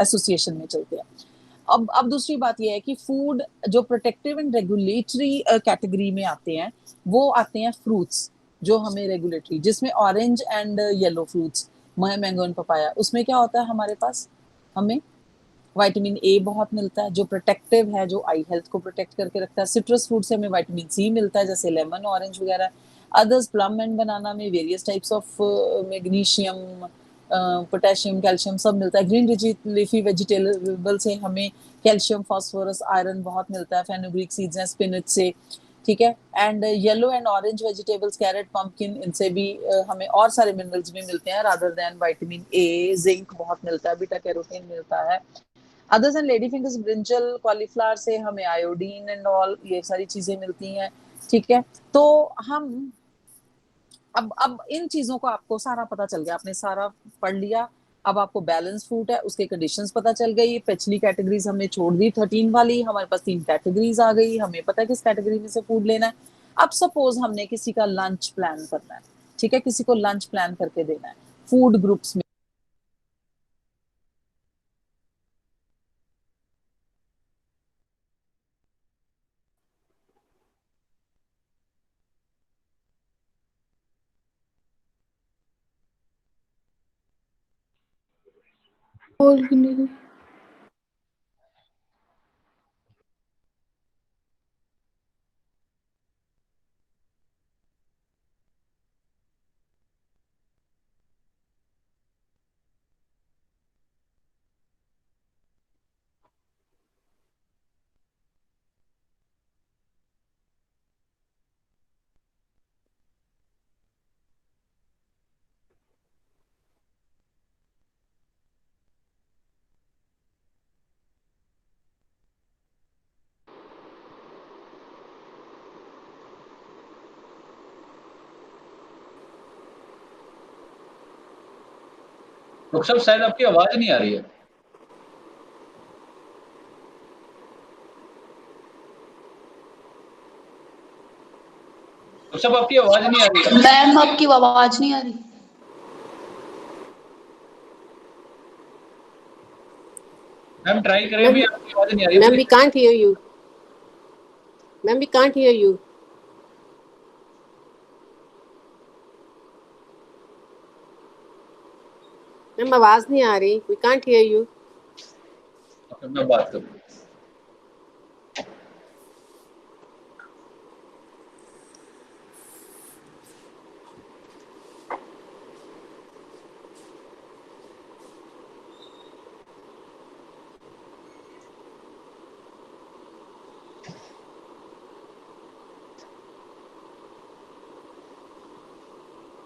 एसोसिएशन में चलते हैं। अब दूसरी बात यह है कि फूड जो प्रोटेक्टिव एंड रेगुलेटरी कैटेगरी में आते हैं वो आते हैं फ्रूट्स, जो हमें रेगुलेटरी, जिसमें orange and yellow fruits, mango and papaya, उसमें क्या होता है हमारे पास, हमें विटामिन ए बहुत मिलता है जो प्रोटेक्टिव है, जो आई हेल्थ को प्रोटेक्ट करके रखता है। सिट्रस फ्रूट से हमें विटामिन सी मिलता है, जैसे लेमन, ऑरेंज वगैरह। अदर्स, प्लम एंड बनाना में various types of magnesium, potassium, calcium सब मिलता है। ग्रीन लीफी वेजिटेबल से हमें कैल्शियम, फास्फोरस, आयरन बहुत मिलता है। फेनुग्रीक सीड्स हैं स्पिनच से। ठीक है, and yellow and orange vegetables, carrot, pumpkin, इनसे भी हमें और सारे मिनरल्स भी मिलते हैं rather than vitamin A. Zinc बहुत मिलता है, बीटा कैरोटीन मिलता है। Others and lady fingers, brinjal, cauliflower से हमें आयोडीन एंड ऑल ये सारी चीजें मिलती हैं। ठीक है, तो हम अब इन चीजों को आपको सारा पता चल गया, आपने सारा पढ़ लिया। अब आपको बैलेंस फूड है उसके कंडीशंस पता चल गई। पिछली कैटेगरीज हमने छोड़ दी 13 वाली, हमारे पास 3 कैटेगरीज आ गई, हमें पता है किस कैटेगरी में से फूड लेना है। अब सपोज हमने किसी का लंच प्लान करना है, ठीक है, किसी को लंच प्लान करके देना है फूड ग्रुप्स में। बोल क्यों नहीं रही? डॉक्टर साहब शायद आपकी आवाज नहीं आ रही है। डॉक्टर साहब आपकी आवाज नहीं आ रही है। मैम आपकी आवाज नहीं आ रही। मैम ट्राई करें, Ma'am, भी आपकी आवाज नहीं आ रही है ma'am, we please. can't hear you. Ma'am, we can't hear you. Ma'am आवाज नहीं आ रही, we can't hear you. मैं बात करूँ।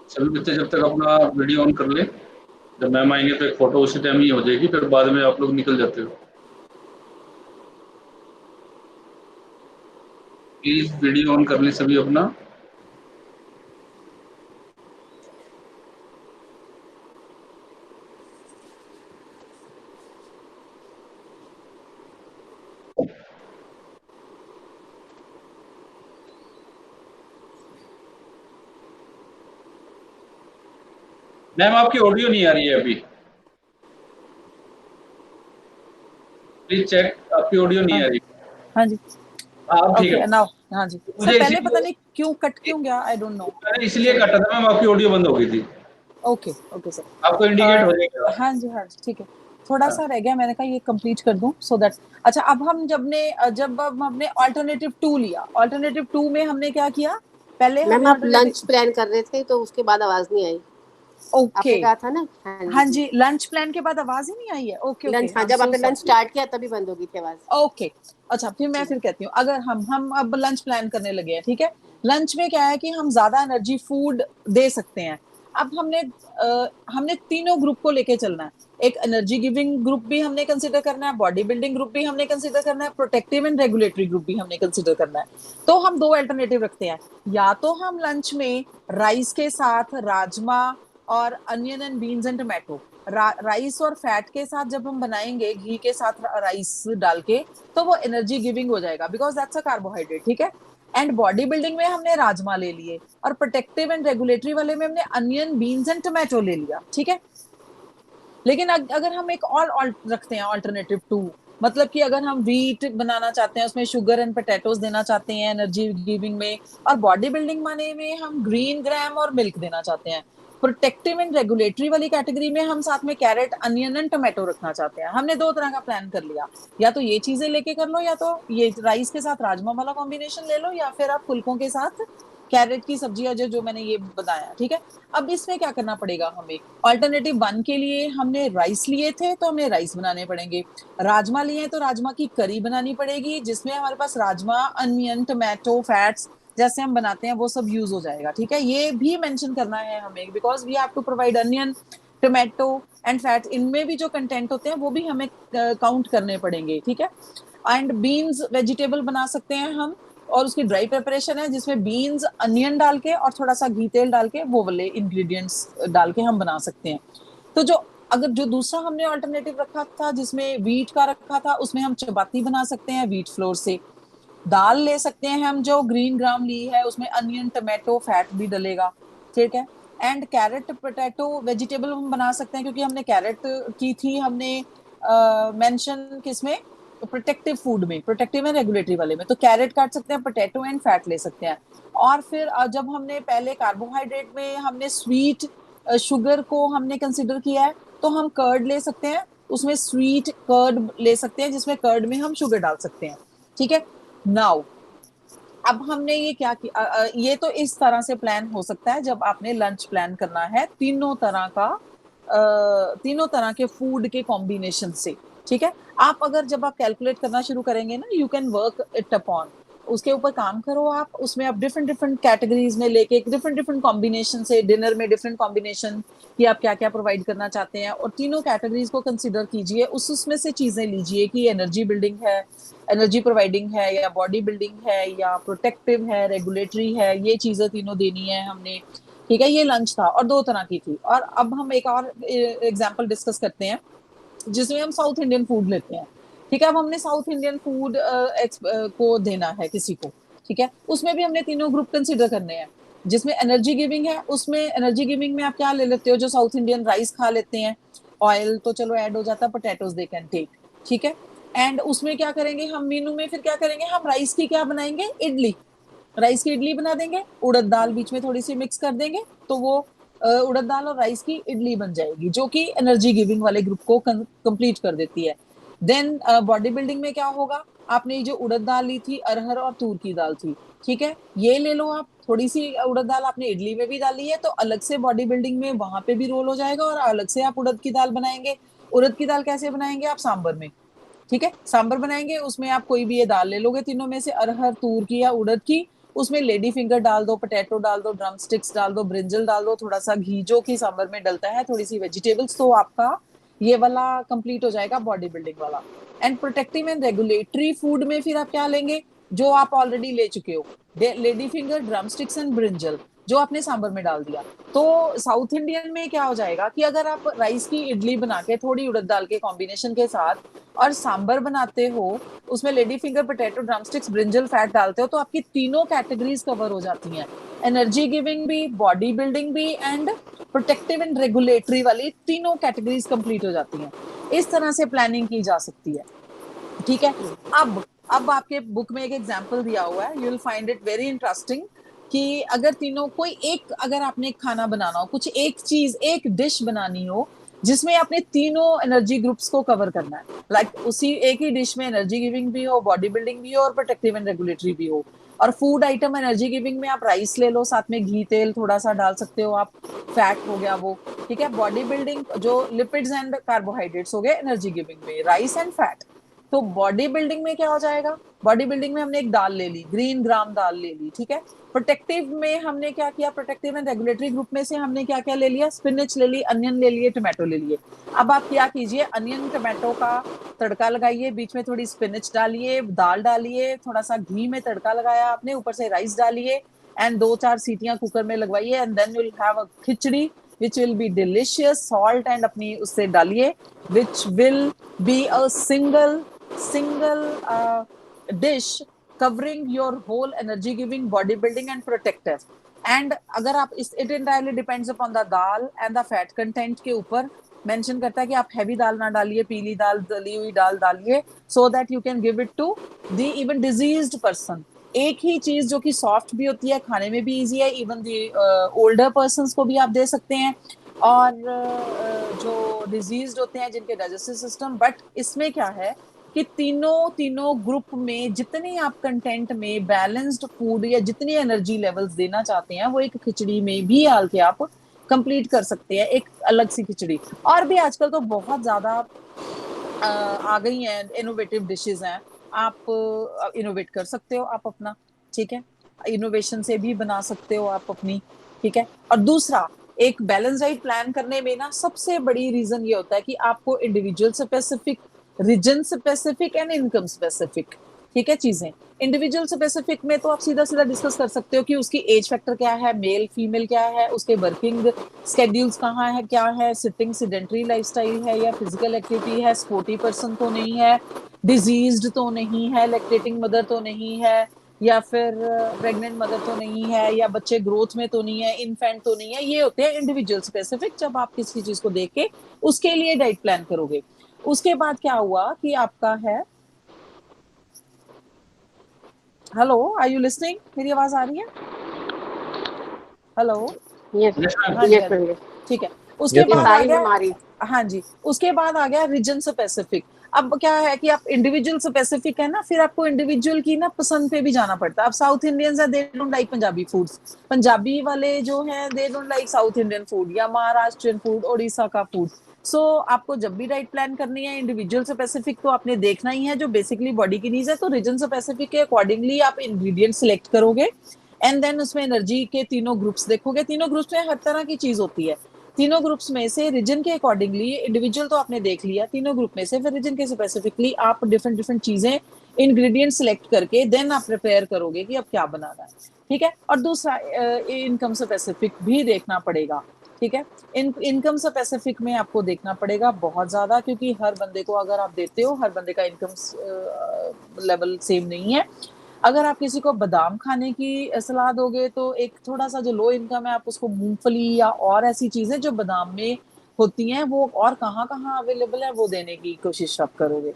सभी बच्चे जब तक अपना वीडियो ऑन कर ले, जब मैम आएंगे तो एक फोटो उसी टाइम ही हो जाएगी, फिर बाद में आप लोग निकल जाते हो। प्लीज वीडियो ऑन कर लें सभी अपना। मैम आपकी ऑडियो नहीं आ रही है अभी, प्लीज चेक, आपकी ऑडियो नहीं आ रही। हाँ जी, हाँ अब ठीक ओके है। नाउ, हाँ जी मुझे सर, पहले इसीलिए पता नहीं क्यों कट क्यों गया, आई डोंट नो। मैंने इसलिए काटा था मैम, आपकी ऑडियो बंद हो गई थी। ओके ओके सर, आपको इंडिकेट हो जाएगा। हाँ जी ठीक है, थोड़ा सा रह गया, मैंने कहा ये कंप्लीट कर दूं सो दैट। अच्छा, अब हम जब हमने अल्टरनेटिव 2 लिया, अल्टरनेटिव 2 में हमने क्या किया, पहले मैम हमने आप लंच अल्टरनेटिव, प्लान कर रहे थे तो उसके बाद आवाज नहीं आई, ओके, आपने कहा था ना। हाँ हाँ जी, जी, लंच प्लान के बाद आवाज ही नहीं आई है, ओके ओके, लंच, हाँ आई एम जब सो आपने लंच सॉरी, स्टार्ट किया तभी बंद हो गई थी आवाज। ओके। अच्छा, फिर मैं फिर कहती हूँ, अगर हम अब लंच प्लान करने लगे हैं, ठीक है, लंच में क्या है कि हम ज्यादा एनर्जी फूड दे सकते हैं। अब हमने तीनों ग्रुप को लेके चलना है, एक एनर्जी गिविंग ग्रुप भी हमने कंसिडर करना है, बॉडी बिल्डिंग ग्रुप भी हमने कंसिडर करना है, प्रोटेक्टिव एंड रेगुलेटरी ग्रुप भी हमने कंसिडर करना है। तो हम दो अल्टरनेटिव रखते हैं, या तो हम लंच में राइस के साथ राजमा और onion and beans and tomato, rice और फैट के साथ जब हम बनाएंगे, घी के साथ राइस डाल के, तो वो एनर्जी गिविंग हो जाएगा, बिकॉज दैट्स अ कार्बोहाइड्रेट, ठीक है। एंड बॉडी बिल्डिंग में हमने राजमा ले लिए, और प्रोटेक्टिव एंड रेगुलेटरी वाले में हमने अनियन बीन्स एंड टोमेटो ले लिया, ठीक है। लेकिन अगर हम एक और रखते हैं अल्टरनेटिव 2, मतलब कि अगर हम व्हीट बनाना चाहते हैं, उसमें शुगर एंड पोटैटोज देना चाहते हैं एनर्जी गिविंग में, और बॉडी बिल्डिंग माने में हम ग्रीन ग्राम और मिल्क देना चाहते हैं, प्रोटेक्टिव एंड रेगुलेटरी वाली कैटेगरी में हम साथ में कैरेट, अनियन एंड टोमेटो रखना चाहते हैं। हमने दो तरह का प्लान कर लिया, या तो ये चीजें लेके कर लो, या तो ये राइस के साथ राजमा वाला कॉम्बिनेशन ले लो, या फिर आप फुल्कों के साथ कैरेट की सब्जी, जो मैंने ये बताया, ठीक है। अब इसमें क्या करना पड़ेगा हमें, अल्टरनेटिव 1 के लिए हमने राइस लिए थे तो हमें राइस बनाने पड़ेंगे, राजमा लिए तो राजमा की करी बनानी पड़ेगी, जिसमें हमारे पास राजमा, अनियन, टोमेटो, फैट्स जैसे हम बनाते हैं वो सब यूज हो जाएगा, ठीक है। ये भी मेंशन करना है हमें, because we have to provide onion, tomato and fat, इनमें भी जो कंटेंट होते हैं वो भी हमें काउंट करने पड़ेंगे, ठीक है। एंड बीन्स वेजिटेबल बना सकते हैं हम, और उसकी ड्राई प्रिपरेशन है जिसमें बीन्स, अनियन डाल के और थोड़ा सा घी तेल डाल के वो वाले इंग्रेडिएंट्स डाल के हम बना सकते हैं। तो जो दूसरा हमने अल्टरनेटिव रखा था जिसमें वीट का रखा था, उसमें हम चपाती बना सकते हैं वीट फ्लोर से। दाल ले सकते हैं हम जो ग्रीन ग्राम ली है, उसमें अनियन, टोमेटो, फैट भी डलेगा, ठीक है। एंड कैरेट, पोटैटो वेजिटेबल हम बना सकते हैं, क्योंकि हमने कैरेट की थी हमने मेंशन किसमें, प्रोटेक्टिव फूड में, प्रोटेक्टिव एंड रेगुलेटरी वाले में, तो कैरेट काट सकते हैं, पोटैटो एंड फैट ले सकते हैं। और फिर जब हमने पहले कार्बोहाइड्रेट में हमने स्वीट शुगर को हमने कंसिडर किया है, तो हम कर्ड ले सकते हैं, उसमें स्वीट कर्ड ले सकते हैं, जिसमें कर्ड में हम शुगर डाल सकते हैं, ठीक है। नाउ अब हमने ये क्या किया, ये तो इस तरह से प्लान हो सकता है जब आपने लंच प्लान करना है तीनों तरह के फूड के कॉम्बिनेशन से, ठीक है। आप अगर जब आप कैलकुलेट करना शुरू करेंगे ना, you can work it upon, उसके ऊपर काम करो आप, उसमें आप डिफरेंट डिफरेंट कैटेगरीज में लेके डिफरेंट डिफरेंट कॉम्बिनेशन से, डिनर में डिफरेंट कॉम्बिनेशन कि आप क्या क्या प्रोवाइड करना चाहते हैं, और तीनों कैटेगरीज को कंसिडर कीजिए, उसमें से चीजें लीजिए कि एनर्जी बिल्डिंग है, एनर्जी प्रोवाइडिंग है, या बॉडी बिल्डिंग है, या प्रोटेक्टिव है, रेगुलेटरी है, ये चीजें तीनों देनी है हमने, ठीक है। ये लंच था और दो तरह की थी। और अब हम एक और एग्जांपल डिस्कस करते हैं जिसमें हम साउथ इंडियन फूड लेते हैं, ठीक है। अब हमने साउथ इंडियन फूड को देना है किसी को, ठीक है। उसमें भी हमने तीनों ग्रुप कंसिडर करने हैं, जिसमें एनर्जी गिविंग है, उसमें एनर्जी गिविंग में आप क्या ले लेते हो, जो साउथ इंडियन राइस खा लेते हैं, ऑयल तो चलो ऐड हो जाता है, पोटैटोज दे कैन टेक, ठीक है। एंड उसमें क्या करेंगे हम, मेनू में फिर क्या करेंगे हम, राइस की क्या बनाएंगे, इडली, राइस की इडली बना देंगे, उड़द दाल बीच में थोड़ी सी मिक्स कर देंगे, तो वो उड़द दाल और राइस की इडली बन जाएगी, जो कि एनर्जी गिविंग वाले ग्रुप को कंप्लीट कर देती है। देन बॉडी बिल्डिंग में क्या होगा, आपने जो उड़द दाल ली थी, अरहर और तूर की दाल थी, ठीक है, ये ले लो आप, थोड़ी सी उड़द दाल आपने इडली में भी डाली है, तो अलग से बॉडी बिल्डिंग में वहां पे भी रोल हो जाएगा, और अलग से आप उड़द की दाल बनाएंगे। उड़द की दाल कैसे बनाएंगे आप, सांबर में, ठीक है, सांबर बनाएंगे, उसमें आप कोई भी ये दाल ले लोगे तीनों में से, अरहर, तूर की या उड़द की, उसमें लेडी फिंगर डाल दो, पोटैटो डाल दो, ड्रम स्टिक्स डाल दो, ब्रिंजल डाल दो, थोड़ा सा घी जो कि सांबर में डलता है, थोड़ी सी वेजिटेबल्स, तो आपका ये वाला कंप्लीट हो जाएगा बॉडी बिल्डिंग वाला। And protective and regulatory food में फिर आप क्या लेंगे, जो आप ऑलरेडी ले चुके हो, lady finger, drum sticks and brinjal, जो आपने सांबर में डाल दिया। तो साउथ इंडियन में क्या हो जाएगा कि अगर आप राइस की इडली बना के थोड़ी उड़द दाल के कॉम्बिनेशन के साथ और सांबर बनाते हो, उसमें lady finger, potato, drumsticks, brinjal, fat डालते हो, तो आपकी तीनों कैटेगरीज कवर हो जाती हैं, एनर्जी गिविंग भी, बॉडी बिल्डिंग भी एंड प्रोटेक्टिव एंड रेगुलेटरी वाली तीनों कैटेगरीज कंप्लीट हो जाती हैं। इस तरह से प्लानिंग की जा सकती है, ठीक है। अब आपके बुक में एक एग्जांपल दिया हुआ है, you will find it very interesting कि अगर तीनों कोई एक, अगर आपने एक खाना बनाना हो, कुछ एक चीज, एक डिश बनानी हो जिसमें आपने तीनों एनर्जी ग्रुप्स को कवर करना है, लाइक उसी एक ही डिश में एनर्जी गिविंग भी हो, बॉडी बिल्डिंग भी हो और प्रोटेक्टिव एंड रेगुलेटरी भी हो। और फूड आइटम एनर्जी गिविंग में आप राइस ले लो, साथ में घी तेल थोड़ा सा डाल सकते हो आप, फैट हो गया वो, ठीक है। बॉडी बिल्डिंग जो लिपिड्स एंड कार्बोहाइड्रेट्स हो गए एनर्जी गिविंग में, राइस एंड फैट। तो बॉडी बिल्डिंग में क्या हो जाएगा, बॉडी बिल्डिंग में हमने एक दाल ले ली, ग्रीन ग्राम दाल ले ली, ठीक है। प्रोटेक्टिव में हमने क्या किया, प्रोटेक्टिव एंड रेगुलेटरी ग्रुप में से हमने क्या क्या ले लिया, स्पिनच ले ली, अनियन ले लिए, टोमेटो ले लिए। अब आप क्या कीजिए, अनियन टोमेटो का तड़का लगाइए, बीच में थोड़ी स्पिनच डालिए, दाल डालिए, थोड़ा सा घी में तड़का लगाया आपने, ऊपर से राइस डालिए एंड 2-4 सीटियां कुकर में लगवाइए and then you will have a khichdi which will be delicious, salt and अपनी उससे डालिए, which will be a single dish covering your whole energy giving, body building and protective. And अगर आप इस, it entirely depends upon the dal and the fat content के ऊपर mention करता है कि आप हैवी दाल ना डालिए, पीली दाल, दली हुई दाल डालिए, so that you can give it to the even diseased person. एक ही चीज जो कि सॉफ्ट भी होती है, खाने में भी इजी है, इवन दी ओल्डर पर्संस को भी आप दे सकते हैं, और जो डिजीज्ड होते हैं जिनके डाइजेस्टिव सिस्टम। बट इसमें क्या है कि तीनों ग्रुप में जितने आप कंटेंट में बैलेंस्ड फूड या जितनी एनर्जी लेवल्स देना चाहते हैं वो एक खिचड़ी में भी डाल के आप कंप्लीट कर सकते हैं, एक अलग सी खिचड़ी। और भी आजकल तो बहुत ज्यादा आ गई हैं, इनोवेटिव डिशेस हैं, आप इनोवेट कर सकते हो आप अपना, ठीक है। इनोवेशन से भी बना सकते हो आप अपनी, ठीक है। और दूसरा, एक बैलेंस डाइट प्लान करने में ना सबसे बड़ी रीजन ये होता है कि आपको individual specific, region specific and income specific, ठीक है, चीजें। इंडिविजुअल स्पेसिफिक में तो आप सीधा सीधा डिस्कस कर सकते हो कि उसकी एज फैक्टर क्या है, मेल फीमेल क्या है, उसके वर्किंग स्केड्यूल्स कहाँ है, क्या है, सिटिंग सिडेंटरी लाइफस्टाइल है या फिजिकल एक्टिविटी है, स्पोर्टी पर्सन तो नहीं है, डिजीज्ड तो नहीं है, लैक्टेटिंग मदर तो नहीं है, या फिर प्रेग्नेंट मदर तो नहीं है, या बच्चे ग्रोथ में तो नहीं है, इन्फेंट तो नहीं है। ये होते हैं इंडिविजुअल स्पेसिफिक, जब आप किसी चीज को देख के उसके लिए डाइट प्लान करोगे। उसके बाद क्या हुआ कि आपका है, हेलो, आर यू लिसनिंग, मेरी आवाज आ रही है? हेलो, यस, ठीक है। उसके बाद आ गया, हमारी, हाँ जी, उसके बाद आ गया रीजन स्पेसिफिक। अब क्या है कि आप इंडिविजुअल स्पेसिफिक है ना, फिर आपको इंडिविजुअल की ना पसंद पे भी जाना पड़ता है। अब साउथ इंडियंस है, they don't like Punjabi foods, Punjabi वाले जो हैं they don't like south Indian food या महाराष्ट्रियन फूड, ओडिशा का फूड। सो आपको जब भी डाइट प्लान करनी है इंडिविजुअल स्पेसिफिक तो आपने देखना ही है जो बेसिकली बॉडी की नीड्स है। तो रीजन स्पेसिफिक के अकॉर्डिंगली आप इंग्रेडिएंट सिलेक्ट करोगे एंड देन उसमें एनर्जी के तीनों ग्रुप्स देखोगे। तीनों ग्रुप्स में हर तरह की चीज होती है, तीनों ग्रुप्स में से रीजन के अकॉर्डिंगली, इंडिविजुअल तो आपने देख लिया, तीनों ग्रुप में से फिर रीजन के स्पेसिफिकली आप डिफरेंट चीजें, इंग्रेडिएंट सिलेक्ट करके देन आप प्रिपेयर करोगे कि अब क्या बनाना है, ठीक है। और दूसरा, इनकम स्पेसिफिक भी देखना पड़ेगा, ठीक है। इनकम स्पेसिफिक में आपको देखना पड़ेगा बहुत ज्यादा, क्योंकि हर बंदे को अगर आप देते हो, हर बंदे का इनकम लेवल सेम नहीं है। अगर आप किसी को बादाम खाने की सलाह दोगे तो एक थोड़ा सा जो लो इनकम है, आप उसको मूंगफली या और ऐसी चीजें जो बादाम में होती हैं वो और कहाँ कहाँ अवेलेबल है वो देने की कोशिश आप करोगे,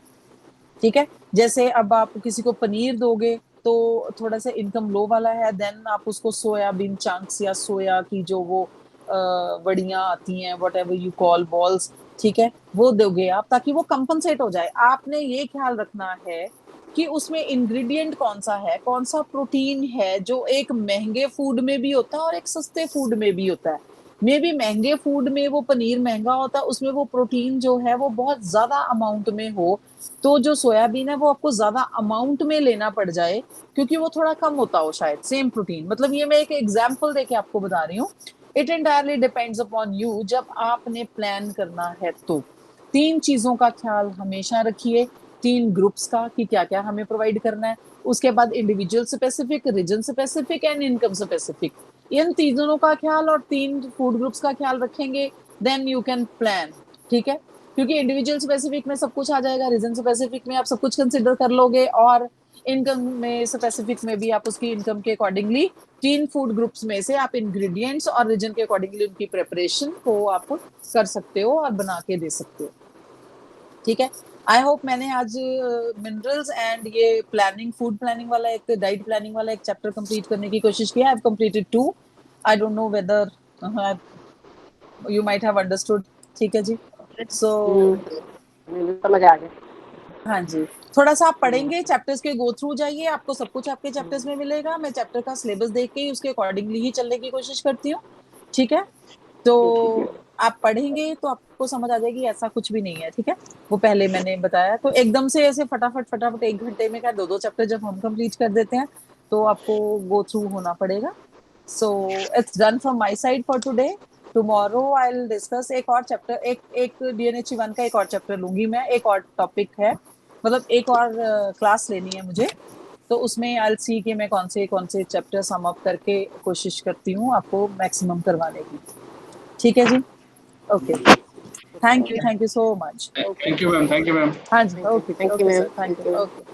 ठीक है। जैसे अब आप किसी को पनीर दोगे तो थोड़ा सा इनकम लो वाला है, देन आप उसको सोयाबीन चंक्स या सोया की जो वो बड़ियां आती हैं, what ever you call balls, ठीक है, वो दोगे आप ताकि वो कंपनसेट हो जाए। आपने ये ख्याल रखना है कि उसमें इंग्रेडिएंट कौन सा है, कौन सा प्रोटीन है जो एक महंगे फूड में भी होता है और एक सस्ते फूड में भी होता है। मे भी महंगे फूड में वो पनीर महंगा होता है, उसमें वो प्रोटीन जो है वो बहुत ज्यादा अमाउंट में हो, तो जो सोयाबीन है वो आपको ज्यादा अमाउंट में लेना पड़ जाए क्योंकि वो थोड़ा कम होता हो शायद, सेम प्रोटीन। मतलब ये मैं एक एग्जाम्पल देके आपको बता रही हूँ। It entirely depends upon you. जब आपने प्लान करना है तो 3 चीजों का ख्याल हमेशा रखिए, 3 ग्रुप्स का कि क्या क्या हमें प्रोवाइड करना है, उसके बाद individual specific, region specific and income specific. इन तीनों का ख्याल और 3 फूड ग्रुप्स का ख्याल रखेंगे, देन यू कैन प्लान, ठीक है। क्योंकि इंडिविजुअल स्पेसिफिक में सब कुछ आ जाएगा, रीजन स्पेसिफिक में आप सब कुछ कंसिडर कर लोगे और इनकम में स्पेसिफिक में भी आप उसकी इनकम के अकॉर्डिंगली 3 फूड ग्रुप्स में से आप इंग्रेडिएंट्स और रीजन के अकॉर्डिंगली उनकी प्रिपरेशन को आप कर सकते हो और बना के दे सकते हो। ठीक है, आई होप मैंने आज मिनरल्स एंड ये प्लानिंग, फूड प्लानिंग वाला, एक डाइट प्लानिंग वाला एक चैप्टर कंप्लीट करने की कोशिश किया। I have completed 2। I don't know whether you might have understood. ठीक है जी, सो समझ आ गया। हाँ जी, थोड़ा सा आप पढ़ेंगे, चैप्टर्स के गो थ्रू जाइए, आपको सब कुछ आपके चैप्टर्स में मिलेगा। मैं चैप्टर का सिलेबस देख के ही उसके अकॉर्डिंगली ही चलने की कोशिश करती हूँ। ठीक है, तो आप पढ़ेंगे तो आपको समझ आ जाएगी, ऐसा कुछ भी नहीं है। ठीक है, वो पहले मैंने बताया, तो एकदम से ऐसे फटाफट 1 घंटे में क्या 2-2 चैप्टर जब हम कंप्लीट कर देते हैं तो आपको गो थ्रू होना पड़ेगा। So it's done from my side for today. Tomorrow I will discuss एक और चैप्टर, एक DNHE1 का एक और चैप्टर लूंगी मैं, एक और टॉपिक है, मतलब एक और क्लास लेनी है मुझे, तो उसमें आई विल सी कि मैं कौन से चैप्टर सम अप करके कोशिश करती हूँ आपको मैक्सिमम करवाने की। ठीक है जी, okay, thank you so much. Thank you ma'am, thank you ma'am. हाँ जी, okay Thank you, sir, ma'am. Thank Thank you, you. Okay.